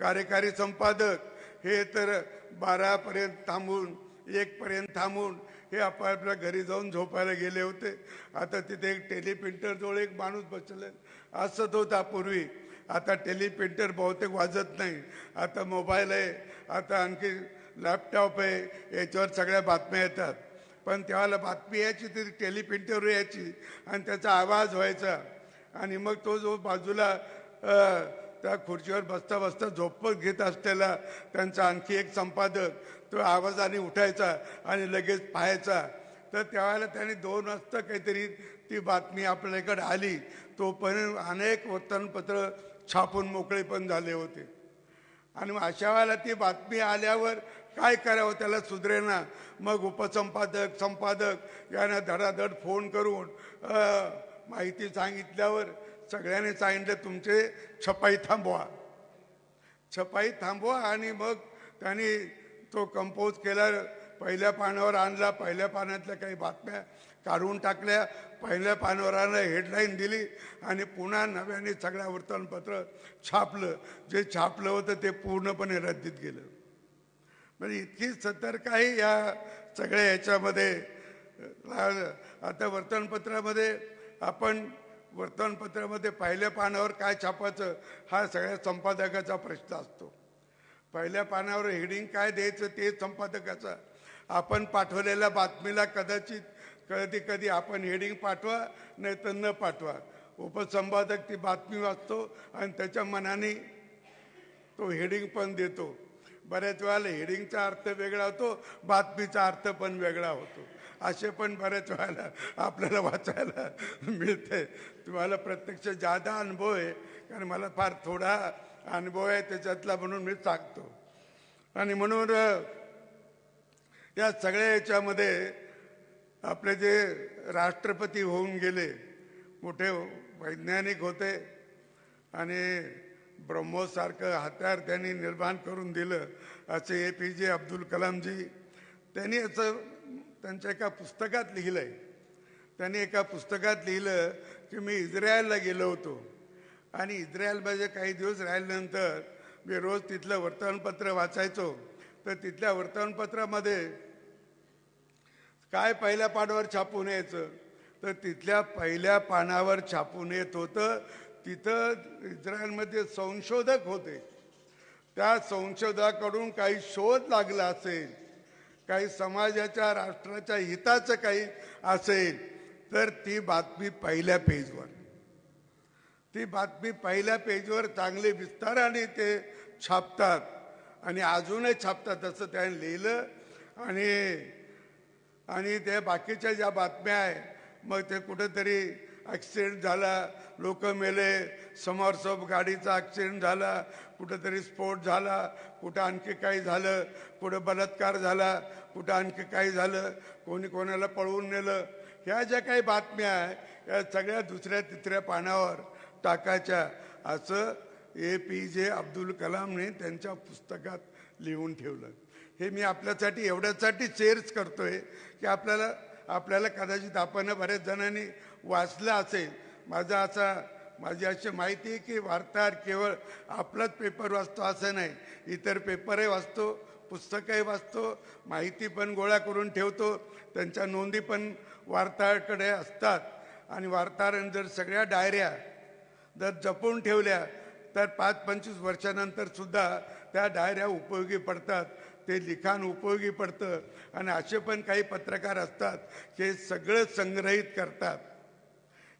कार्यकारी संपादक हे तर 12 पर्यंत थांबून, 1 पर्यंत थांबून हे आपल्या घरी जाऊन झोपायला गेले होते. आता तिथे एक टेलिप्रिंटर जवळ एक माणूस बसले, असत होता पूर्वी. आता टेलिप्रिंटर बहुतेक वाजत नाही, आता मोबाईल आहे, आता आणखी लॅपटॉप आहे, याच्यावर सगळ्या बातम्या येतात. पण त्यावेळेला बातमी यायची तरी टेलिप्रिंटरवर यायची आणि त्याचा आवाज व्हायचा. आणि मग तो जो बाजूला त्या खुर्चीवर बसता बसता झोपत घेत असलेला त्यांचा आणखी एक संपादक तो आवाजाने उठायचा आणि लगेच पाहायचा तर त्यावेळेला त्यांनी 2 वाजता काहीतरी ती बातमी आपल्याकडे आली. तोपर्यंत अनेक वर्तमानपत्र छापून मोकळे पण झाले होते. आणि मग अशा वेळेला ती बातमी आल्यावर काय करावं त्याला सुधरेना. मग उपसंपादक संपादक यांना धडाधड फोन करून माहिती सांगितल्यावर सगळ्यांनी सांगितलं तुमचे छपाई थांबवा, छपाई थांबवा. आणि मग त्यांनी तो कंपोज केला, पहिल्या पानावर आणला, पहिल्या पानातल्या काही बातम्या काढून टाकल्या, पहिल्या पानावर आणलं, हेडलाईन दिली आणि पुन्हा नव्याने सगळ्या वर्तमानपत्र छापलं. जे छापलं होतं ते पूर्णपणे रद्दीत गेलं. म्हणजे इतकी सतर्कही या सगळ्या ह्याच्यामध्ये. आता वर्तमानपत्रामध्ये आपण वर्तमानपत्रामध्ये पहिल्या पानावर काय छापायचं हा सगळ्या संपादकाचा प्रश्न असतो. पहिल्या पानावर हेडिंग काय द्यायचं ते संपादकाचा. आपण पाठवलेल्या बातमीला कदाचित कधी कधी आपण हेडिंग पाठवा नाही तर न पाठवा, उपसंपादक ती बातमी वाचतो आणि त्याच्या मनाने तो हेडिंग पण देतो. बऱ्याच वेळेला हेडिंगचा अर्थ वेगळा होतो, बातमीचा अर्थ पण वेगळा होतो. असे पण बऱ्याच वेळेला आपल्याला वाचायला मिळते. तुम्हाला प्रत्यक्ष जादा अनुभव आहे, कारण मला फार थोडा अनुभव आहे त्याच्यातला, म्हणून मी सांगतो. आणि म्हणून या सगळ्या याच्यामध्ये आपले जे राष्ट्रपती होऊन गेले, मोठे वैज्ञानिक होते आणि ब्रह्मोसारखं हत्यार त्यांनी निर्माण करून दिलं असे APJ अब्दुल कलामजी. त्यांनी असं त्यांच्या एका पुस्तकात लिहिलं आहे. त्यांनी एका पुस्तकात लिहिलं की मी इस्रायलला गेलो होतो आणि इस्रायलमध्ये काही दिवस राहिल्यानंतर मी रोज तिथलं वर्तमानपत्र वाचायचो. तर तिथल्या वर्तमानपत्रामध्ये काय पहिल्या पानावर छापून यायचं, तर तिथल्या पहिल्या पानावर छापून येत होतं तिथं इस्रायलमध्ये संशोधक होते. त्या संशोधकाकडून काही शोध लागला असेल, काही समाजाच्या राष्ट्राच्या हिताचं काही असेल, तर ती बातमी पहिल्या पेजवर, ती बातमी पहिल्या पेजवर चांगले विस्ताराने ते छापतात आणि अजूनही छापतात असं त्याने लिहिलं. आणि त्या बाकीच्या ज्या बातम्या आहे, मग ते कुठेतरी ॲक्सिडेंट झाला, लोक मेले, समोरसोब गाडीचा ॲक्सिडेंट झाला, कुठेतरी स्फोट झाला, कुठं आणखी काही झालं, कुठं बलात्कार झाला, कुठं आणखी काही झालं, कोणी कोणाला पळवून नेलं, ह्या ज्या काही बातम्या आहे या सगळ्या दुसऱ्या तिसऱ्या पानावर टाकायच्या असं APJ अब्दुल कलामने त्यांच्या पुस्तकात लिहून ठेवलं. हे मी आपल्यासाठी एवढ्यासाठी शेअर्स करतोय की आपल्याला कदाचित आपण बऱ्याच जणांनी वाचलं असेल. माझी अशी माहिती आहे की वार्ताहर केवळ आपलाच पेपर वाचतो असं नाही, इतर पेपरही वाचतो, पुस्तकही वाचतो, माहिती पण गोळा करून ठेवतो, त्यांच्या नोंदी पण वार्ताहराकडे असतात. आणि वार्ताहरांनी जर सगळ्या डायऱ्या जर जपून ठेवल्या तर 5-25 वर्षानंतर सुद्धा त्या डायऱ्या उपयोगी पडतात, ते लिखाण उपयोगी पडतं. आणि असे पण काही पत्रकार असतात की सगळं संग्रहित करतात,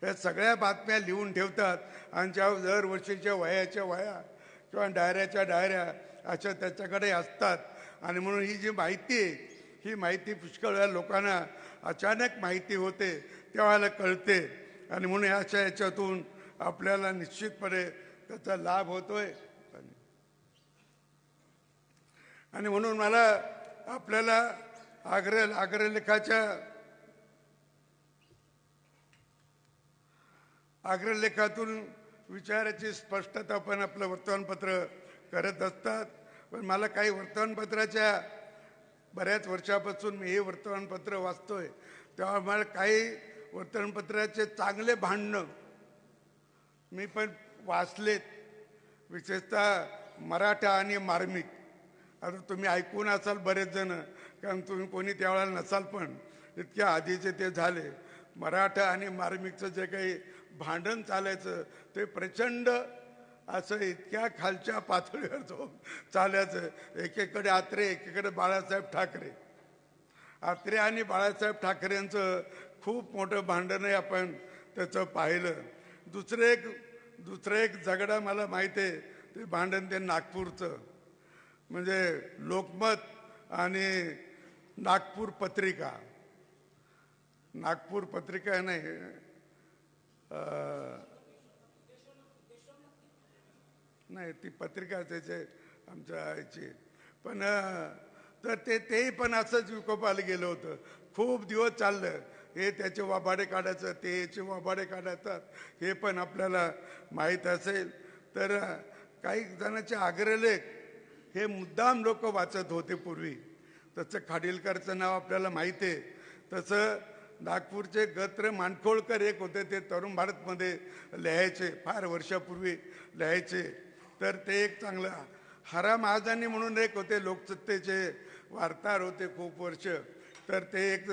या सगळ्या बातम्या लिहून ठेवतात आणि ज्या दरवर्षीच्या वह्या किंवा डायऱ्याच्या डायऱ्या अशा त्याच्याकडे असतात. आणि म्हणून ही जी माहिती आहे, ही माहिती पुष्कळ वेळा लोकांना अचानक माहिती होते, तेव्हा कळते. आणि म्हणून अशा याच्यातून आपल्याला निश्चितपणे त्याचा लाभ होतोय. आणि म्हणून मला आपल्याला अग्रलेखातून विचाराची स्पष्टता पण आपलं वर्तमानपत्र करत असतात. पण मला काही वर्तमानपत्राच्या बऱ्याच वर्षापासून मी हे वर्तमानपत्र वाचतोय, तेव्हा मला काही वर्तमानपत्राचे चांगले भांडणं मी पण वाचलेत, विशेषतः मराठा आणि मार्मिक. आता तुम्ही ऐकून असाल बरेच जण, कारण तुम्ही कोणी त्यावेळेला नसाल, पण इतक्या आधीचे ते झाले. मराठा आणि मार्मिकचं जे काही भांडण चालायचं ते प्रचंड असं इतक्या खालच्या पातळीवर जाऊन चालायचं. एकीकडे आत्रे, एकीकडे बाळासाहेब ठाकरे. आत्रे आणि बाळासाहेब ठाकरेंचं खूप मोठं भांडण आहे, आपण त्याचं पाहिलं. दुसरं एक झगडा मला माहिती आहे, ते भांडण ते नागपूरचं, म्हणजे लोकमत आणि नागपूर पत्रिका. नागपूर पत्रिका आहे नाही नाही ती पत्रिका त्याचे आमच्या याची पण तर तेही पण असंच विकोपाला गेलं होतं. खूप दिवस चाललं हे त्याचे वाभाडे काढायचं ते याचे वाभाडे काढायचं हे पण आपल्याला माहीत असेल. तर काही जणांचे आग्रहलेख हे मुद्दाम लोक वाचत होते पूर्वी. तसं खाडिलकरचं नाव आपल्याला माहिती आहे. तसं नागपूरचे गत्र मानखोळकर एक होते ते तरुण भारतमध्ये लिहायचे फार वर्षापूर्वी लिहायचे. तर ते एक चांगलं हरा महाजानी म्हणून एक होते लोकसत्तेचे वार्ताहर होते खूप वर्ष. तर ते एक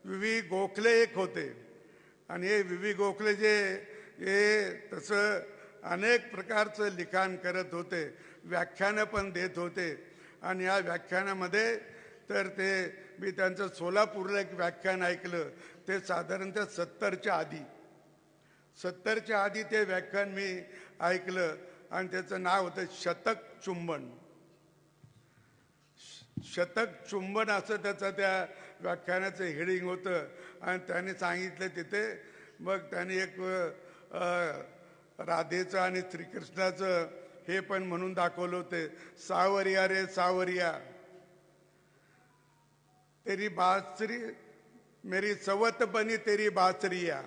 विवी गोखले एक होते आणि हे विवी गोखले जे हे तसं अनेक प्रकारचं लिखाण करत होते व्याख्यानं पण देत होते. आणि या व्याख्यानामध्ये तर ते मी त्यांचं सोलापूरला एक व्याख्यान ऐकलं ते साधारणतः 70च्या आधी ते व्याख्यान मी ऐकलं आणि त्याचं नाव होतं शतक चुंबन. शतक चुंबन असं त्याचं त्या व्याख्यानाचं हेडिंग होतं. आणि त्याने सांगितलं तिथे मग त्याने एक राधेचं आणि श्रीकृष्णाचं हे पण म्हणून दाखवलं होते सावरिया रे सावरिया तेरी बासरी मेरी सवत बनी तेरी बासरिया.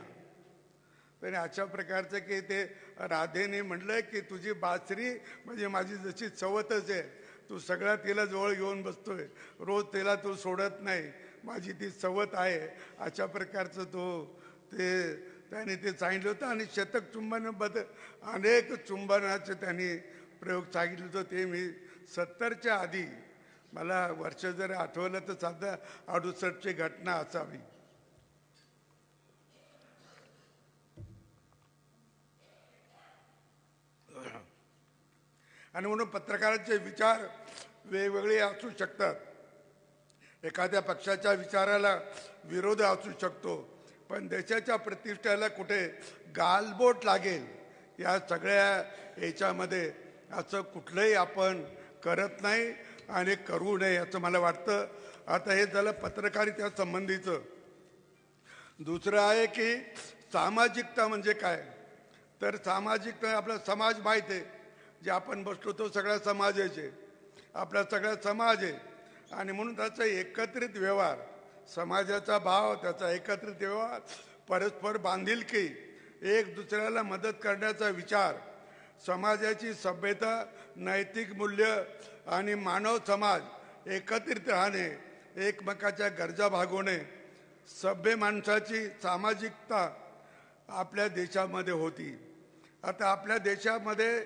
त्याने अशा प्रकारचं की ते राधेने म्हटलं की तुझी बासरी म्हणजे माझी जशी सवतच आहे. तू सगळ्या तिला जवळ घेऊन बसतोय रोज तिला तू सोडत नाही माझी ती सवत आहे. अशा प्रकारचं ते त्याने ते सांगितलं होतं. आणि शतक चुंबनाबद्दल अनेक चुंबनाचे त्यांनी प्रयोग सांगितलं होतं. ते मी 70च्या आधी मला वर्ष जर आठवलं तर साधा 68ची घटना असावी. आणि म्हणून पत्रकारांचे विचार वेगवेगळे असू शकतात. एखाद्या पक्षाच्या विचाराला विरोध असू शकतो पण देशाच्या प्रतिष्ठेला कुठे गालबोट लागेल या सगळ्या याच्यामध्ये असं कुठलंही आपण करत नाही आणि करू नये असं मला वाटतं. आता हे झालं पत्रकारिता संबंधीचं. दुसरं आहे की सामाजिकता म्हणजे काय. तर सामाजिकता आपला समाज माहीत आहे जे आपण बसलो तो सगळा समाजाचे आपला सगळा समाज आहे. आणि म्हणून त्याचा एकत्रित व्यवहार समाजाचा भाव त्याचा एकत्रित व्यवहार परस्पर बांधिलकी एक दुसऱ्याला मदत करण्याचा विचार समाजाची सभ्यता नैतिक मूल्य आणि मानव समाज एकत्रित राहणे एकमेकाच्या गरजा भागवणे सभ्य माणसाची सामाजिकता आपल्या देशामध्ये होती. आता आपल्या देशामध्ये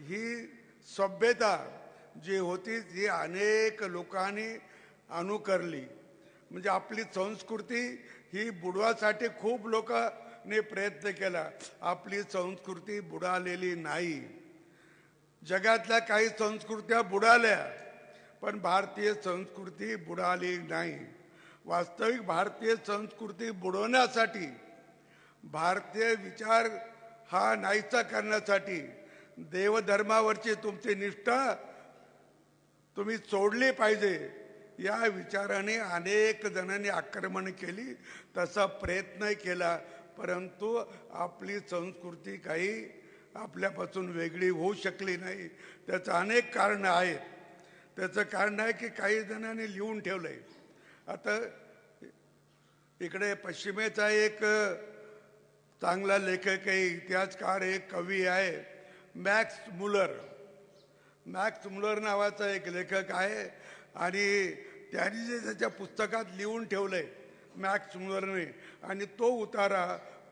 ही सभ्यता जी होती ती अनेक लोकांनी अनुकरली. म्हणजे आपली संस्कृती ही बुडवासाठी खूप लोकांनी प्रयत्न केला. आपली संस्कृती बुडालेली नाही. जगातल्या काही संस्कृत्या बुडाल्या पण भारतीय संस्कृती बुडाली नाही. वास्तविक भारतीय संस्कृती बुडवण्यासाठी भारतीय विचार हा नाहीसा करण्यासाठी देवधर्मावरची तुमची निष्ठा तुम्ही सोडली पाहिजे या विचाराने अनेक जणांनी आक्रमण केली तसा प्रयत्न केला. परंतु आपली संस्कृती काही आपल्यापासून वेगळी होऊ शकली नाही. त्याचं अनेक कारणं आहेत. त्याचं कारण आहे की काही जणांनी लिहून ठेवलंय. आता इकडे पश्चिमेचा एक चांगला लेखक आहे इतिहासकार एक कवी आहे मॅक्स मुलर नावाचा एक लेखक आहे. आणि त्यांनी जे त्याच्या पुस्तकात लिहून ठेवलंय मॅक्स मुलरने आणि तो उतारा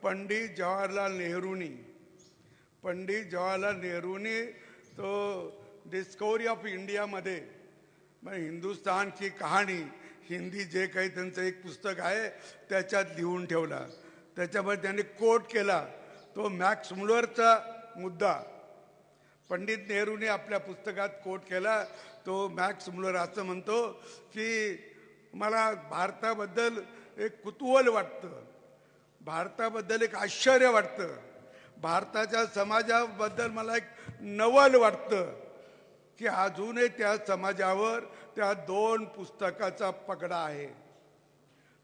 पंडित जवाहरलाल नेहरूंनी तो डिस्कवरी ऑफ इंडियामध्ये हिंदुस्थानची कहाणी हिंदी जे काही त्यांचं एक पुस्तक आहे त्याच्यात लिहून ठेवला. त्याच्यामध्ये त्यांनी कोट केला तो मॅक्स मुलरचा मुद्दा पंडित नेहरूने आपल्या पुस्तकात कोट केला. तो मॅक्स मुलर असं म्हणतो की मला भारताबद्दल एक कुतूहल वाटतं भारताबद्दल एक आश्चर्य वाटतं भारताच्या समाजाबद्दल मला एक नवल वाटतं की अजूनही त्या समाजावर त्या 2 पुस्तकाचा पगडा आहे.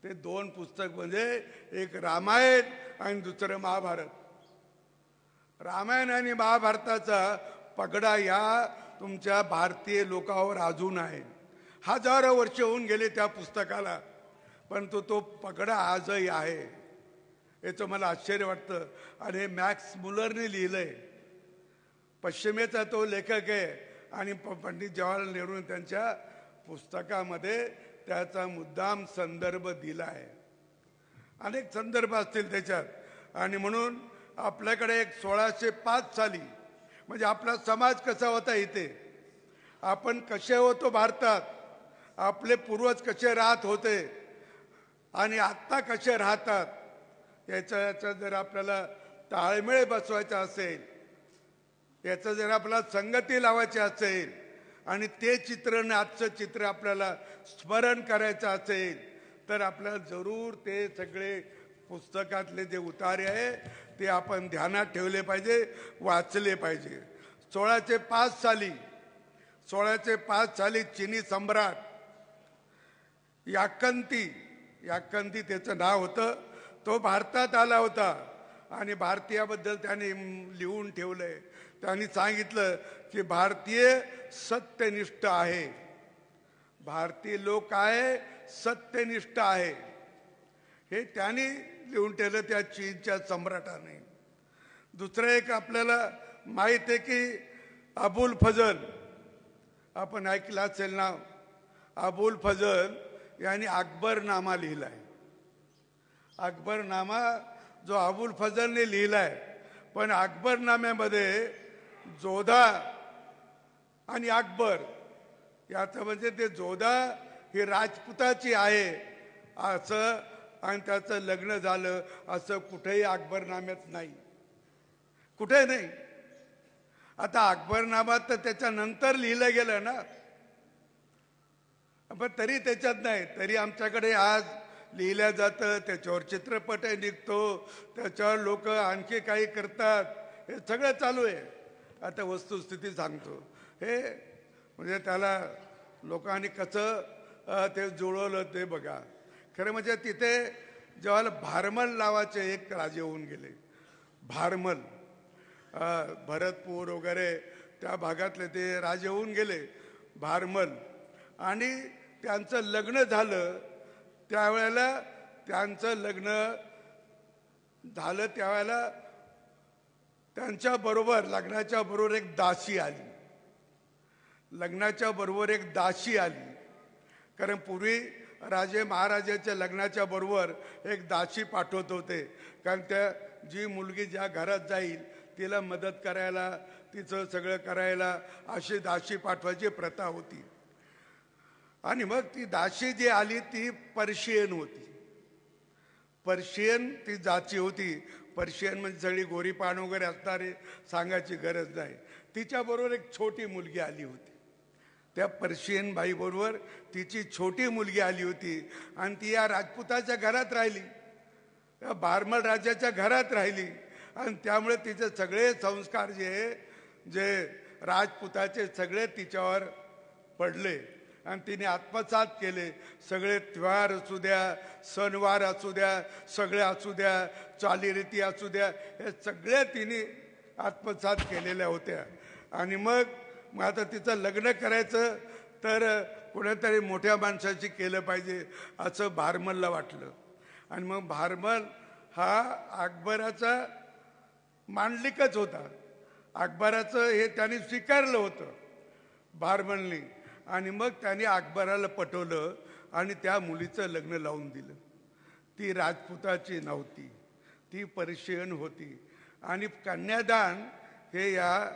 ते 2 पुस्तक म्हणजे एक रामायण आणि दुसरं महाभारत. रामायण आणि महाभारताचा पगडा या तुमच्या भारतीय लोकांवर अजून आहे. हजारो वर्ष होऊन गेले त्या पुस्तकाला, परंतु तो पगडा आजही आहे. याचं मला आश्चर्य वाटतं. आणि हे मॅक्स मुलरने लिहिलंय. पश्चिमेचा तो लेखक आहे आणि पंडित जवाहरलाल नेहरू त्यांच्या पुस्तकामध्ये त्याचा मुद्दाम संदर्भ दिला आहे. अनेक संदर्भ असतील त्याच्यात. आणि म्हणून आपल्याकडे एक 1605 साली म्हणजे आपला समाज कसा होता, इथे आपण कसे होतो भारतात, आपले पूर्वज कसे राहत होते आणि आत्ता कसे राहतात, याचा जर आपल्याला ताळमेळ बसवायचा असेल, याचं जर आपल्याला संगती लावायची असेल आणि ते चित्र आणि आजचं चित्र आपल्याला स्मरण करायचं असेल, तर आपल्याला जरूर ते सगळे पुस्तकातले जे उतारे आहे ते आपण ध्यानात ठेवले पाहिजे, वाचले पाहिजे. 1605 साली चिनी सम्राट याकंती त्याचं नाव होतं. तो भारतात आला होता आणि भारतीयाबद्दल त्याने लिहून ठेवलंय. त्यांनी सांगितलं की भारतीय सत्यनिष्ठ आहे, भारतीय लोक आहे सत्यनिष्ठ आहे. हे त्यांनी लिहून ठेवलं त्या चीनच्या सम्राटाने. दुसरं एक आपल्याला माहित आहे की अबुल फजल, आपण ऐकलं असेल नाव. अबुल फजल यांनी अकबरनामा लिहिलाय. अकबरनामा जो अबुल फजलने लिहिलाय, पण अकबरनाम्यामध्ये जोधा आणि अकबर याचं म्हणजे ते जोधा ही राजपुताची आहे असं आणि त्याचं लग्न झालं असं कुठेही अकबरनाम्यात नाही, कुठे नाही. आता अकबरनामा तर त्याच्यानंतर लिहिलं गेलं ना, पण तरी त्याच्यात नाही. तरी आमच्याकडे आज लिहिल्या जातं, त्याच्यावर चित्रपटही निघतो, त्याच्यावर लोक आणखी काही करतात, हे सगळं चालू आहे. आता वस्तुस्थिती सांगतो. हे म्हणजे त्याला लोकांनी कसं ते जुळवलं ते बघा. खरं म्हणजे तिथे जेव्हा भारमल नावाचे एक राजे होऊन गेले, भारमल, भरतपूर वगैरे त्या भागातले ते राजे होऊन गेले भारमल. आणि त्यांचं लग्न झालं त्यावेळेला त्यांच्या बरोबर लग्नाच्या बरोबर एक दासी आली. कारण पूर्वी राजे महाराजाच्या लग्नाच्या बरोबर एक दासी पाठवत होते, कारण त्या जी मुलगी ज्या घरात जाईल तिला मदत करायला, तिचं सगळं करायला अशी दासी पाठवायची प्रथा होती. आणि मग ती दासी जी आली ती पर्शियन होती. पर्शियन ती जाती होती. पर्शियन म्हणजे सगळी गोरीपान वगैरे असणारे सांगायची गरज नाही. तिच्याबरोबर एक छोटी मुलगी आली होती. त्या पर्शियन बाईबरोबर तिची छोटी मुलगी आली होती आणि ती या राजपुताच्या घरात राहिली, त्या भारमल राजाच्या घरात राहिली. आणि त्यामुळे तिचे सगळे संस्कार जे राजपुताचे सगळे तिच्यावर पडले आणि तिने आत्मसात केले. सगळे त्योहार असू द्या, सणवार असू द्या, सगळे असू द्या, चालीरीती असू द्या, हे सगळे तिने आत्मसात केलेल्या होत्या. आणि मग आता तिचं लग्न करायचं तर कोणातरी मोठ्या माणसाची केलं पाहिजे असं भारमलला वाटलं. आणि मग भारमल हा अकबराचा मांडलिकच होता. अकबराचं हे त्यांनी स्वीकारलं होतं भारमलनी. आणि मग त्याने अकबराला पटवलं आणि त्या मुलीचं लग्न लावून दिलं. ती राजपुताची नव्हती, ती पर्शियन होती. आणि कन्यादान हे या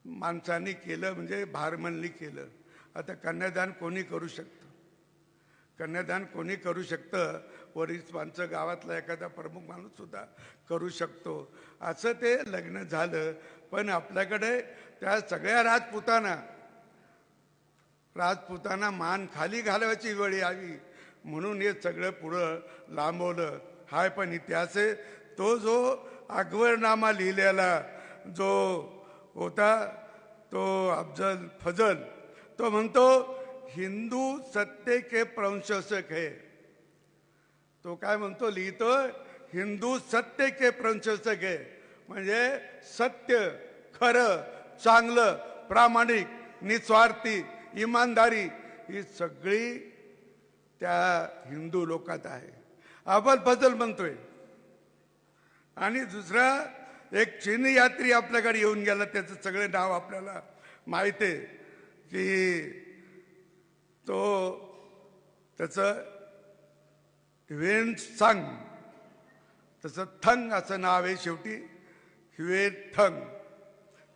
माणसांनी केलं, म्हणजे भारमलनी केलं. आता कन्यादान कोणी करू शकतं, कन्यादान कोणी करू शकतं, वरिष्ठ माणसं गावातला एखादा प्रमुख माणूस सुद्धा करू शकतो. असं ते लग्न झालं. पण आपल्याकडे त्या सगळ्या राजपुतांना मान खाली घालवायची वेळ आली म्हणून हे सगळं पुढं लांबवलं. हाय पण इतिहास आहे. तो जो अकबरनामा लिहिलेला जो होता तो अफजल फजल, तो म्हणतो हिंदू सत्य के प्रशंसक है. तो काय म्हणतो, लिहितोय हिंदू सत्य के प्रशंसक आहे. म्हणजे सत्य, खरं, चांगलं, प्रामाणिक, निस्वार्थी, इमानदारी ही सगळी त्या हिंदू लोकात आहे. अब्बल फजल म्हणतोय. आणि दुसरा एक चीनी यात्री आपल्याकडे येऊन गेला, त्याचं सगळे नाव आपल्याला माहित आहे की तो त्याचं ह्युएन सांग, तसं थंग असं नाव आहे शेवटी, ह्युएन थंग.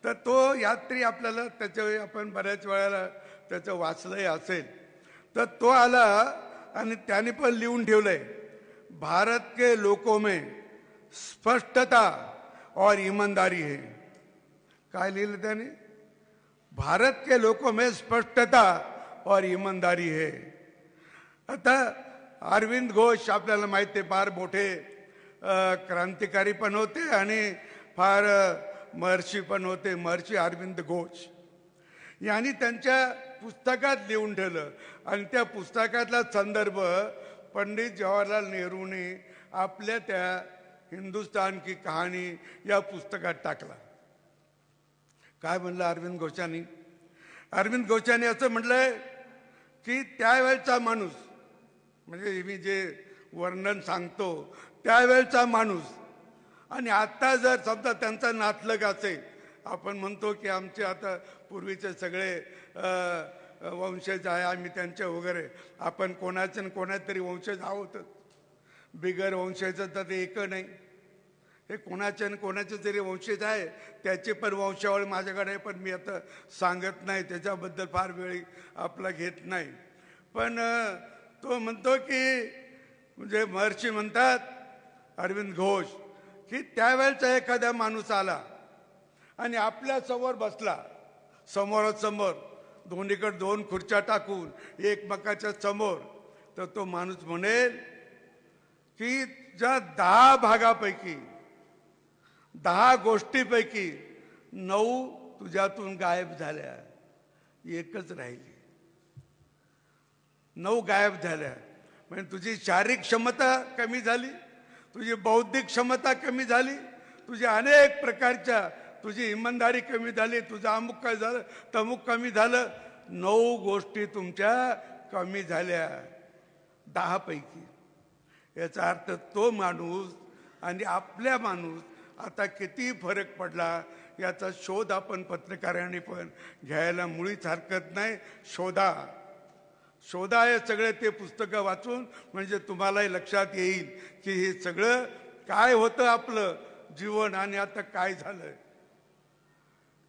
तर तो यात्री आपल्याला त्याच्या आपण बऱ्याच वेळेला त्याचं वाचलंय असेल. तर तो आला आणि त्याने पण लिहून ठेवलंय, भारत के लोगों में स्पष्टता और ईमानदारी है. काय लिहिलं त्याने? भारत के लोगों में स्पष्टता और ईमानदारी है. आता अरविंद घोष आपल्याला माहिती आहे, फार मोठे क्रांतिकारी पण होते आणि फार महर्षी पण होते. महर्षी अरविंद घोष यांनी त्यांच्या पुस्तकात लिहून ठेवलं आणि त्या पुस्तकातला संदर्भ पंडित जवाहरलाल नेहरूने आपल्या त्या हिंदुस्तान की कहाणी या पुस्तकात टाकला. काय म्हणलं अरविंद घोषांनी? अरविंद घोषांनी असं म्हटलंय की त्यावेळचा माणूस, म्हणजे मी जे वर्णन सांगतो त्यावेळचा माणूस आणि आता जर समजा त्यांचा नातलग असेल, आपण म्हणतो की आमचे आता पूर्वीचे सगळे वंशज आहे आम्ही त्यांचे वगैरे, आपण कोणाचे न कोणातरी वंशज आहोतच. बिगर वंशाचं तर ते एक नाही, हे कोणाच्या न कोणाचे तरी वंशज आहे, त्याचे पण वंशावळ माझ्याकडे आहे, पण मी आता सांगत नाही, त्याच्याबद्दल फार वेळ आपला घेत नाही. पण तो म्हणतो की म्हणजे महर्षी म्हणतात अरविंद घोष की त्यावेळचा एखादा माणूस आला आणि आपल्या समोर बसला, समोरासमोर दोन्हीकडे दोन खुर्च्या टाकून एकमेकाच्या समोर, तर तो माणूस म्हणेल की ज्या 10 भागापैकी 10 गोष्टीपैकी 9 तुझ्यातून गायब झाल्या, एकच राहिली. 9 गायब झाल्या. म्हणजे तुझी शारीरिक क्षमता कमी झाली, तुझी बौद्धिक क्षमता कमी झाली, तुझ्या अनेक प्रकारच्या, तुझी इमानदारी कमी झाली, तुझं अमुक काय झालं तमुक कमी झालं. 9 गोष्टी तुमच्या कमी झाल्या 10 पैकी. याचा अर्थ तो माणूस आणि आपल्या माणूस आता किती फरक पडला याचा शोध आपण पत्रकारांनी पण घ्यायला मुळीच हरकत नाही. शोधा हे सगळे ते पुस्तकं वाचून, म्हणजे तुम्हालाही लक्षात येईल की हे सगळं काय होतं आपलं जीवन आणि आता काय झालंय.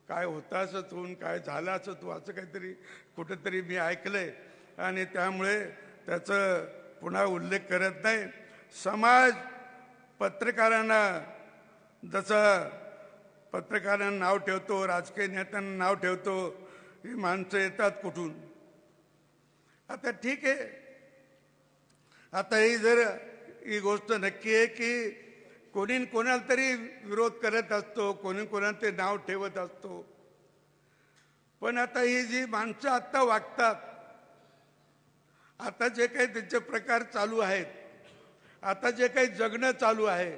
काय होतं असं तू, काय झालं असं तू, असं काहीतरी कुठंतरी मी ऐकलंय आणि त्यामुळे त्याचं पुन्हा उल्लेख करत नाही. समाज पत्रकारांना, जसं पत्रकारांना नाव ठेवतो, राजकीय नेत्यांना नाव ठेवतो, ही माणसं येतात कुठून? आता ठीक आहे, आता ही गोष्ट नक्की आहे की कोणी कोणाला तरी विरोध करत असतो, कोणी कोणाला तरी नाव ठेवत असतो. पण आता ही जी माणसं आता वागतात, आता जे काही त्यांचे प्रकार चालू आहेत, आता जे काही जगणं चालू आहे,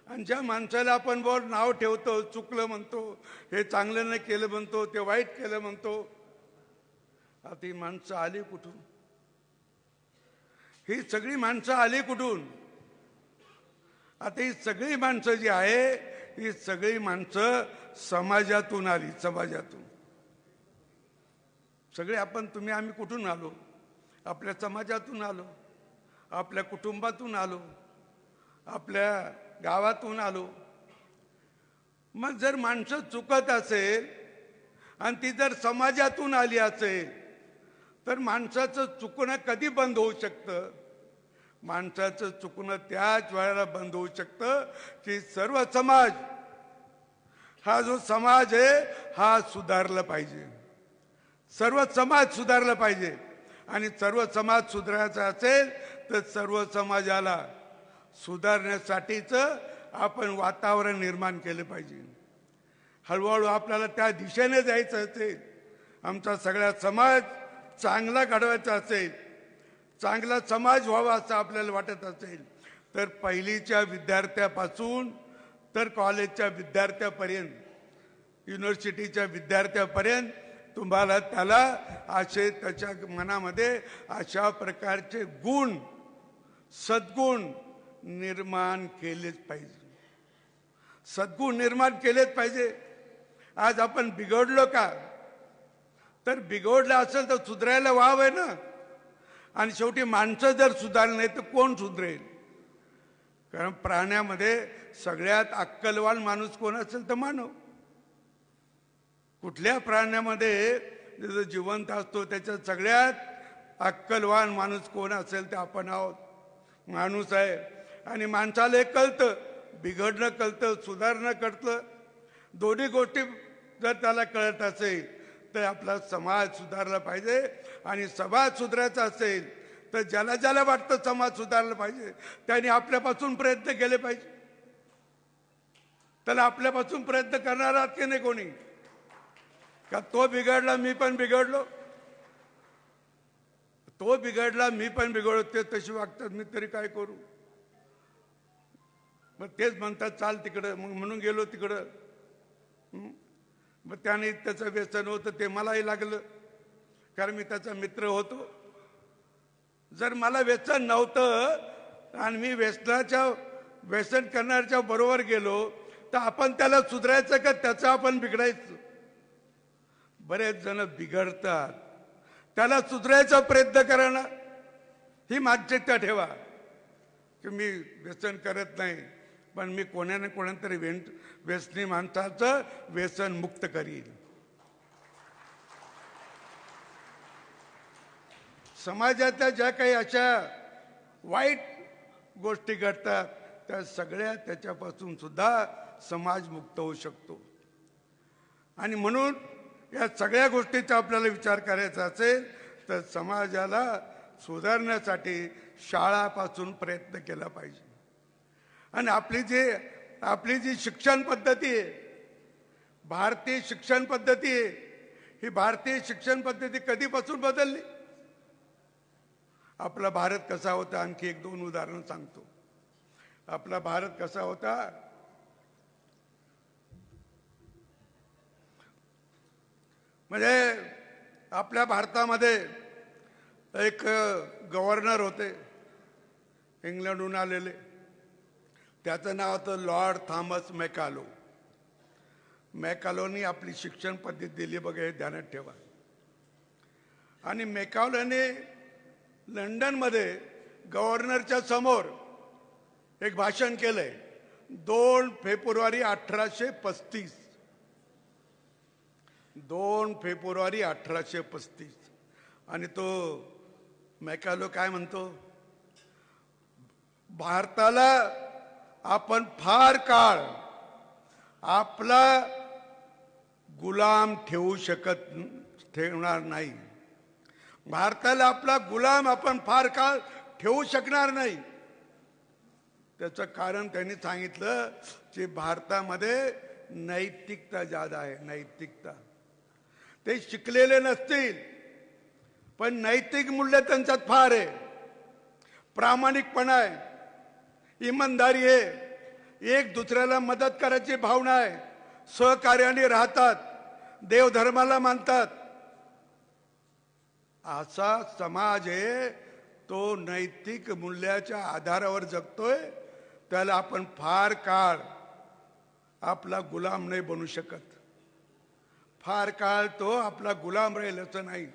आणि ज्या माणसाला आपण बोल नाव ठेवतो, चुकलं म्हणतो, हे चांगलं नाही केलं म्हणतो, ते वाईट केलं म्हणतो, आता ही माणसं आली कुठून? ही सगळी माणसं आली कुठून? आता ही सगळी माणसं जी आहे, ही सगळी माणसं समाजातून आली. समाजातून सगळे आपण, तुम्ही, आम्ही कुठून आलो? आपल्या समाजातून आलो, आपल्या कुटुंबातून आलो, आपल्या गावातून आलो. मग जर माणसं चुकत असेल आणि ती जर समाजातून आली असेल, तर माणसाचं चुकणं कधी बंद होऊ शकतं? माणसाचं चुकणं त्याच वेळेला बंद होऊ शकतं की सर्व समाज, हा जो समाज आहे हा सुधारला पाहिजे. सर्व समाज सुधारला पाहिजे. आणि सर्व समाज सुधारायचा असेल तर सर्व समाजाला सुधारण्यासाठीच आपण वातावरण निर्माण केलं पाहिजे. हळूहळू आपल्याला त्या दिशेने जायचं असेल, आमचा सगळा समाज चांगला घडवायचा असेल, चांगला समाज व्हावा असं आपल्याला वाटत असेल तर पहिलीच्या विद्यार्थ्यापासून तर कॉलेजच्या विद्यार्थ्यापर्यंत, युनिव्हर्सिटीच्या विद्यार्थ्यापर्यंत तुम्हाला त्याला असे त्याच्या मनामध्ये अशा प्रकारचे गुण, सद्गुण निर्माण केलेच पाहिजे. सद्गुण निर्माण केलेच पाहिजे. आज आपण बिघडलो का? तर बिघडलं असेल तर सुधारायला वाव आहे ना. आणि शेवटी माणसं जर सुधारली नाही तर कोण सुधरेल? कारण प्राण्यामध्ये सगळ्यात अक्कलवान माणूस कोण असेल तर मानव. कुठल्या प्राण्यामध्ये जो जिवंत असतो त्याच्यात सगळ्यात अक्कलवान माणूस कोण असेल ते आपण आहोत. माणूस आहे. आणि माणसाला एक कळतं, बिघडणं कळतं, सुधारणं कळतं. दोन्ही गोष्टी जर त्याला कळत असेल तर आपला समाज सुधारला पाहिजे. आणि समाज सुधारायचा असेल तर ज्याला ज्याला वाटतं समाज सुधारला पाहिजे त्यांनी आपल्यापासून प्रयत्न केले पाहिजे. त्याला आपल्यापासून प्रयत्न करणार आहात की नाही कोणी? का तो बिघडला मी पण बिघडलो, तो बिघडला मी पण बिघडलो, ते तशी वागतात मी तरी काय करू? मग तेच म्हणतात चाल तिकडं. मग म्हणून गेलो तिकडं. मग त्याने त्याचं व्यसन होतं ते मलाही लागलं, कारण मी त्याचा मित्र होतो. जर मला व्यसन नव्हतं आणि मी व्यसन करणाऱ्याच्या बरोबर गेलो तर आपण त्याला सुधारायचं का त्याचं आपण बिघडायचं? बरेच जण बिघडतात, त्याला सुधारायचा प्रयत्न करा ना. ही मानसिकता ठेवा की मी व्यसन करत नाही, पण मी कोणाने कोणातरी व्यसनी माणसाचं व्यसन मुक्त करीन. समाजातल्या ज्या काही अशा वाईट गोष्टी घडतात त्या सगळ्या त्याच्यापासून सुद्धा समाज मुक्त होऊ शकतो. आणि म्हणून या सगळ्या गोष्टीचा आपल्याला विचार करायचा असेल तर समाजाला सुधारण्यासाठी शाळापासून प्रयत्न केला पाहिजे. आणि आपली जी शिक्षण पद्धती आहे, भारतीय शिक्षण पद्धती आहे, ही भारतीय शिक्षण पद्धती कधीपासून बदलली? आपला भारत कसा होता? आणखी एक दोन उदाहरण सांगतो. आपला भारत कसा होता? म्हणजे आपल्या भारतामध्ये एक गव्हर्नर होते इंग्लंडहून आलेले. त्याचं नाव होतं लॉर्ड थॉमस मॅकॉलो. मॅकॉलोनी आपली शिक्षण पद्धती दिली बघा, हे ध्यानात ठेवा. आणि मॅकॉलोने लंडनमध्ये गव्हर्नरच्या समोर एक भाषण केलंय 2 फेब्रुवारी 1835. 2 फेब्रुवारी 1835. आणि तो मॅकॉलो काय म्हणतो? भारताला आपण फार काळ आपला गुलाम ठेवणार नाही. भारताला आपला गुलाम आपण फार काळ ठेवू शकणार नाही. त्याचं कारण त्यांनी सांगितलं की भारतामध्ये नैतिकता जादा आहे. नैतिकता. ते शिकलेले नसतील पण नैतिक मूल्य त्यांच्यात फार आहे. प्रामाणिकपणा आहे, इमानदारी आहे, एक दुसऱ्याला मदत करायची भावना आहे, सहकार्याने राहतात, देवधर्माला मानतात. असा समाज आहे तो नैतिक मूल्याच्या आधारावर जगतोय. त्याला आपण फार काळ आपला गुलाम नाही बनू शकत. फार काळ तो आपला गुलाम राहील असं नाही.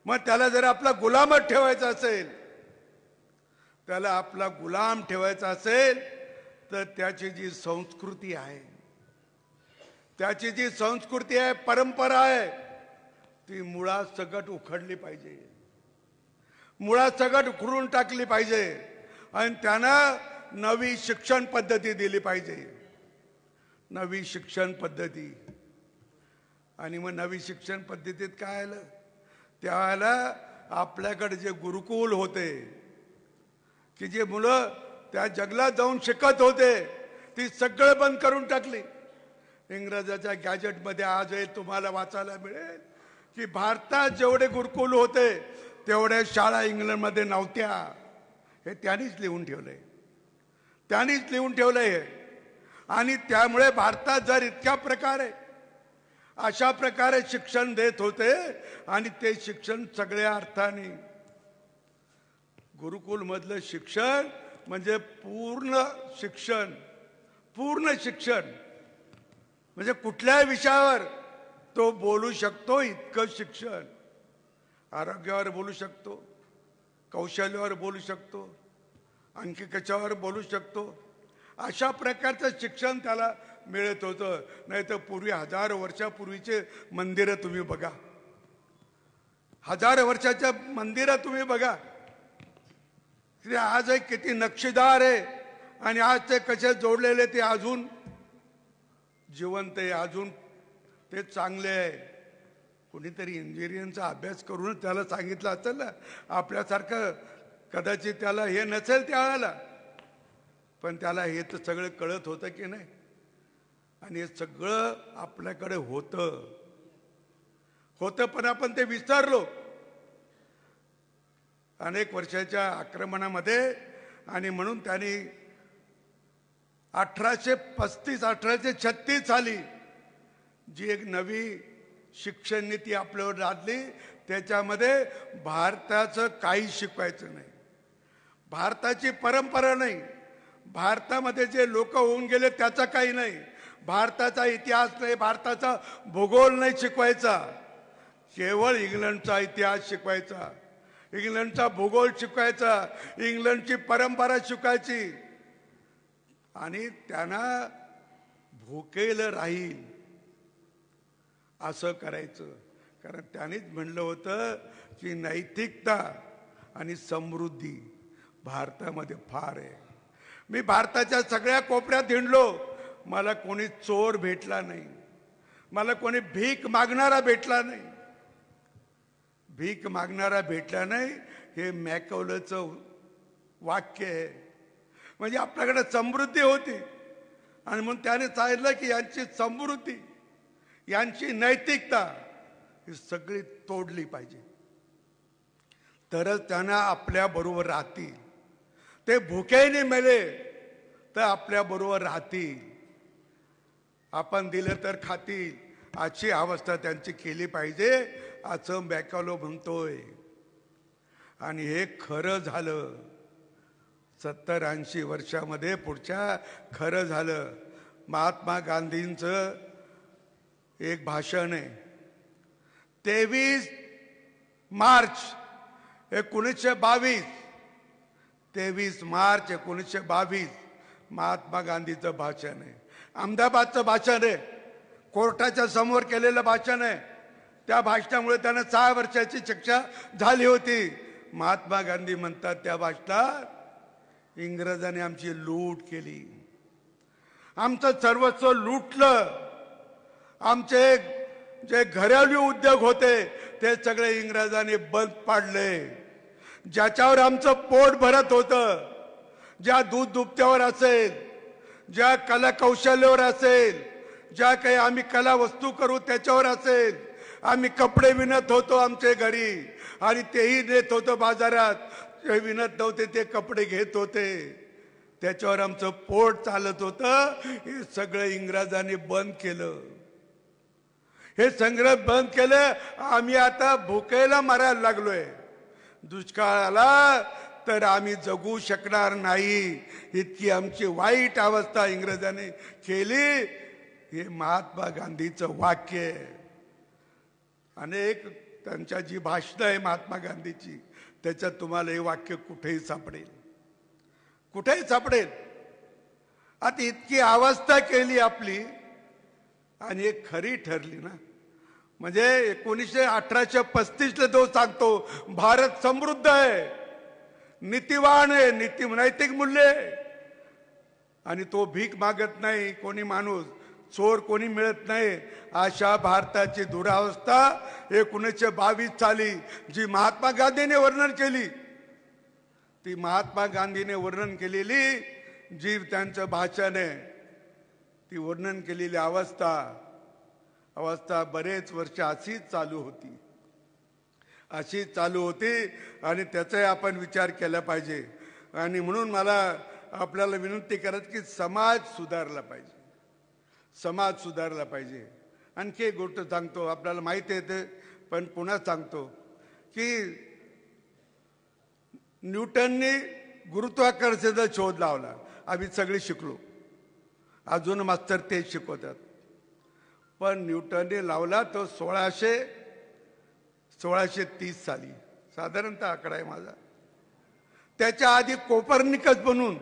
मग त्याला जर आपला गुलामच ठेवायचा असेल, त्याला आपला गुलाम ठेवायचा असेल तर त्याची जी संस्कृती आहे, त्याची जी संस्कृती आहे, परंपरा आहे, ती मुळासकट उखडली पाहिजे. मुळासकट उखडून टाकली पाहिजे. आणि त्यानं नवी शिक्षण पद्धती दिली पाहिजे. नवी शिक्षण पद्धती. आणि मग नवी शिक्षण पद्धतीत काय आलं? त्यावेळेला आपल्याकडे जे गुरुकुल होते की जे मुलं त्या जंगलात जाऊन शिकत होते ती सगळं बंद करून टाकली. इंग्रजाच्या गॅजेटमध्ये आजही तुम्हाला वाचायला मिळेल की भारतात जेवढे गुरुकुल होते तेवढ्या शाळा इंग्लंडमध्ये नव्हत्या. हे त्यांनीच लिहून ठेवलंय, त्यांनीच लिहून ठेवलंय. आणि त्यामुळे भारतात जर इतक्या प्रकारे अशा प्रकारे शिक्षण देत होते आणि ते शिक्षण सगळ्या अर्थाने गुरुकुल मधलं शिक्षण म्हणजे पूर्ण शिक्षण, पूर्ण शिक्षण म्हणजे कुठल्याही विषयावर तो बोलू शकतो इतकं शिक्षण. आरोग्यावर बोलू शकतो, कौशल्यावर बोलू शकतो, आणखी कशावर बोलू शकतो. अशा प्रकारचं शिक्षण त्याला मिळत होतं. नाही तर पूर्वी हजारो वर्षापूर्वीचे मंदिरं तुम्ही बघा, हजारो वर्षाच्या मंदिरं तुम्ही बघा, ते आज किती नक्षीदार आहे आणि आज ते कसे जोडलेले ते अजून जिवंत आहे, अजून ते चांगले आहे. कोणीतरी इंजिनिअरिंगचा अभ्यास करून त्याला सांगितलं असेल ना, आपल्यासारखं कदाचित त्याला हे नसेल त्यावेळेला, पण त्याला हे तर सगळं कळत होतं की नाही. आणि हे सगळं आपल्याकडे होतं, पण आपण ते विसरलो अनेक वर्षाच्या आक्रमणामध्ये. आणि म्हणून त्यांनी 1835 1836 साली जी एक नवी शिक्षण नीती आपल्यावर लादली, त्याच्यामध्ये भारताचं काही शिकवायचं नाही, भारताची परंपरा नाही, भारतामध्ये जे लोक होऊन गेले त्याचा काही नाही, भारताचा इतिहास नाही, भारताचा भूगोल नाही शिकवायचा, केवळ इंग्लंडचा इतिहास शिकवायचा, इंग्लंडचा भूगोल शिकवायचा, इंग्लंडची परंपरा शिकायची. आणि त्यांना भुकेलं राहील असं करायचं. कारण त्यानेच म्हणलं होतं की नैतिकता आणि समृद्धी भारतामध्ये फार आहे. मी भारताच्या सगळ्या कोपऱ्यात हिंडलो, मला कोणी चोर भेटला नाही, मला कोणी भीक मागणारा भेटला नाही. भीक मागणारा भेटला नाही हे मॅकॉलेचं वाक्य आहे. म्हणजे आपल्याकडे समृद्धी होती आणि म्हणून त्याने सांगितलं की यांची समृद्धी, यांची नैतिकता ही सगळी तोडली पाहिजे, तरच त्यांना आपल्या बरोबर राहतील. ते भुकेने मेले तर आपल्या बरोबर राहतील, आपण दिलं तर खातील, अशी अवस्था त्यांची केली पाहिजे असं मॅकॉले म्हणतोय. आणि हे खरं झालं 70-80 वर्षामध्ये, पुढच्या खरं झालं. महात्मा गांधींचं एक भाषण आहे, 23 मार्च 1922, 23 मार्च 1922 महात्मा गांधीचं भाषण आहे. अहमदाबादचं भाषण आहे, कोर्टाच्या समोर केलेलं भाषण आहे. त्या भाषणामुळे त्यांना 6 वर्षाची शिक्षा झाली होती. महात्मा गांधी म्हणतात त्या भाषणात, इंग्रजांनी आमची लूट केली, आमचं सर्वस्व लुटलं, आमचे जे घरेलू उद्योग होते ते सगळे इंग्रजांनी बंद पाडले. ज्याच्यावर आमचं पोट भरत होतं, ज्या दूध दुभत्यावर असेल, ज्या कला कौशल्यावर असेल, ज्या काही आम्ही कला वस्तू करू त्याच्यावर असेल, आम्ही कपडे विणत होतो आमच्या घरी आणि तेही नेत होतो बाजारात, जे विणत नव्हते ते कपडे घेत होते, त्याच्यावर आमचं पोट चालत होतं. हे सगळं इंग्रजांनी बंद केलं, हे संग्रह बंद केलं. आम्ही आता भुकेला मरायला लागलोय. दुष्काळ आला तर आम्ही जगू शकणार नाही, इतकी आमची वाईट अवस्था इंग्रजांनी केली. हे महात्मा गांधीचं वाक्य आहे. अनेक त्यांच्या जी भाषणं आहे महात्मा गांधीची, त्याच्यात तुम्हाला हे वाक्य कुठेही सापडेल, कुठेही सापडेल. आता इतकी अवस्था केली आपली आणि एक खरी ठरली ना. म्हणजे 1835 तो सांगतो भारत समृद्ध आहे, नीतिवान आहे, नैतिक मूल्य आहे आणि तो भीक मागत नाही कोणी माणूस, चोर कोणी मिळत नाही. अशा भारताची दुरावस्था 1922 साली जी महात्मा गांधीने वर्णन केली, ती महात्मा गांधीने वर्णन केलेली जी त्यांचं भाषण आहे, ती वर्णन केलेली अवस्था अवस्था बरेच वर्ष अशीच चालू होती, अशीच चालू होती आणि त्याचाही आपण विचार केला पाहिजे. आणि म्हणून मला आपल्याला विनंती करत की समाज सुधारला पाहिजे, समाज सुधारला पाहिजे. आणखी एक गोष्ट सांगतो, आपल्याला माहिती आहे पण पुन्हा सांगतो की न्यूटनने गुरुत्वाकर्षणाचा शोध लावला. आम्ही सगळे शिकलो, अजून मास्तर तेच शिकवतात. पण न्यूटनने लावला तो 1630 साली, साधारणतः आकडा आहे माझा. त्याच्या आधी कोपर्निकस म्हणून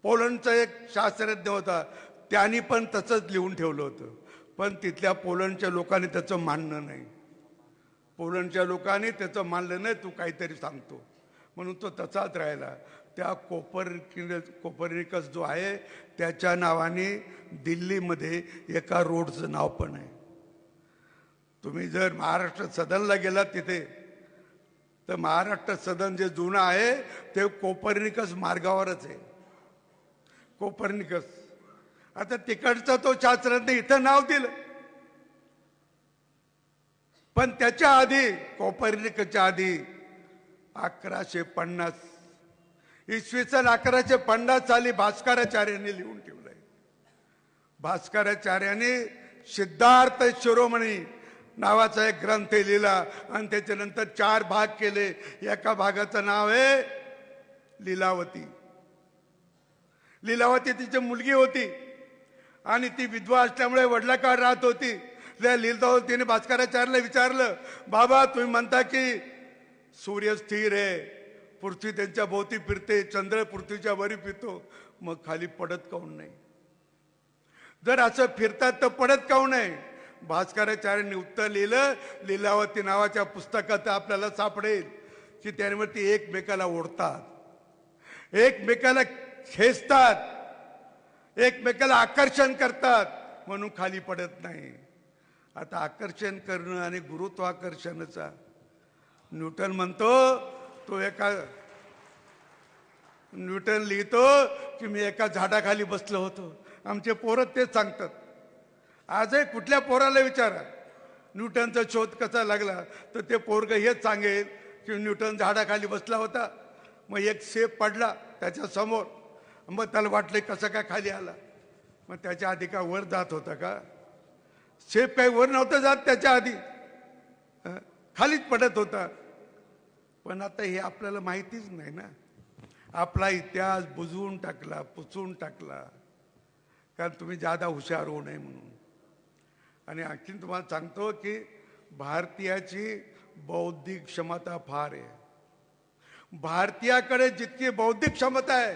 पोलंडचा एक शास्त्रज्ञ होता, त्यांनी पण तसंच लिहून ठेवलं होतं. पण तिथल्या पोलंडच्या लोकांनी त्याचं मानणं नाही, पोलंडच्या लोकांनी त्याचं मानलं नाही, तू काहीतरी सांगतो म्हणून तो तसाच राहिला. त्या कोपर्निकस जो आहे त्याच्या नावाने दिल्लीमध्ये एका रोडचं नाव पण आहे. तुम्ही जर महाराष्ट्र सदनला गेलात तिथे, तर महाराष्ट्र सदन जे जुनं आहे ते कोपर्निकस मार्गावरच आहे. कोपर्निकस. आता तिकडचा तो शास्त्रज्ञ इथं नाव दिलं, पण त्याच्या आधी, कोपर्निकसच्या आधी 1150 इसवी सन 1150 साली भास्कराचार्यांनी लिहून ठेवलंय. भास्कराचार्यांनी सिद्धार्थ शिरोमणी नावाचा एक ग्रंथ लिहिला आणि त्याच्यानंतर 4 भाग केले. एका भागाचं नाव आहे लीलावती. लीलावती तिची मुलगी होती आणि ती विधवा असल्यामुळे वडिलांकडे राहत होती. लीलावतीने भास्कराचार्याला विचारलं, बाबा तुम्ही म्हणता की सूर्य स्थिर आहे, पृथ्वी त्यांच्या भोवती फिरते, चंद्र पृथ्वीच्या वरी फिरतो, मग खाली पडत काऊन नाही? जर असं फिरतात तर पडत काऊन नाही? भास्कराचार्यांनी उत्तर लिहिलं, लीलावती नावाच्या पुस्तकात आपल्याला सापडेल की त्यामध्ये एकमेकाला ओढतात, एकमेकाला खेचतात, एकमेकाला आकर्षण करतात, म्हणून खाली पडत नाही. आता आकर्षण करणं आणि गुरुत्वाकर्षणाचा न्यूटन म्हणतो, न्यूटन लिहितो की मी एका झाडाखाली बसलो होतो. आमचे पोरं तेच सांगतात. आजही कुठल्या पोराला विचारा न्यूटनचा शोध कसा लागला, तर ते पोरग हेच सांगेल की न्यूटन झाडाखाली बसला होता, मग एक सेब पडला त्याच्या समोर, मग त्याला वाटलं कसं काय खाली आला. मग त्याच्या आधी का वर जात होता का? सेब काही वर नव्हतं जात त्याच्या आधी, खालीच पडत होता. पण आता हे आपल्याला माहितीच नाही ना. आपला इतिहास बुजवून टाकला, पुसून टाकला, कारण तुम्ही जादा हुशार होऊ नये म्हणून. आणि आणखीन तुम्हाला सांगतो की भारतीयाची बौद्धिक क्षमता फार आहे. भारतीयाकडे जितकी बौद्धिक क्षमता आहे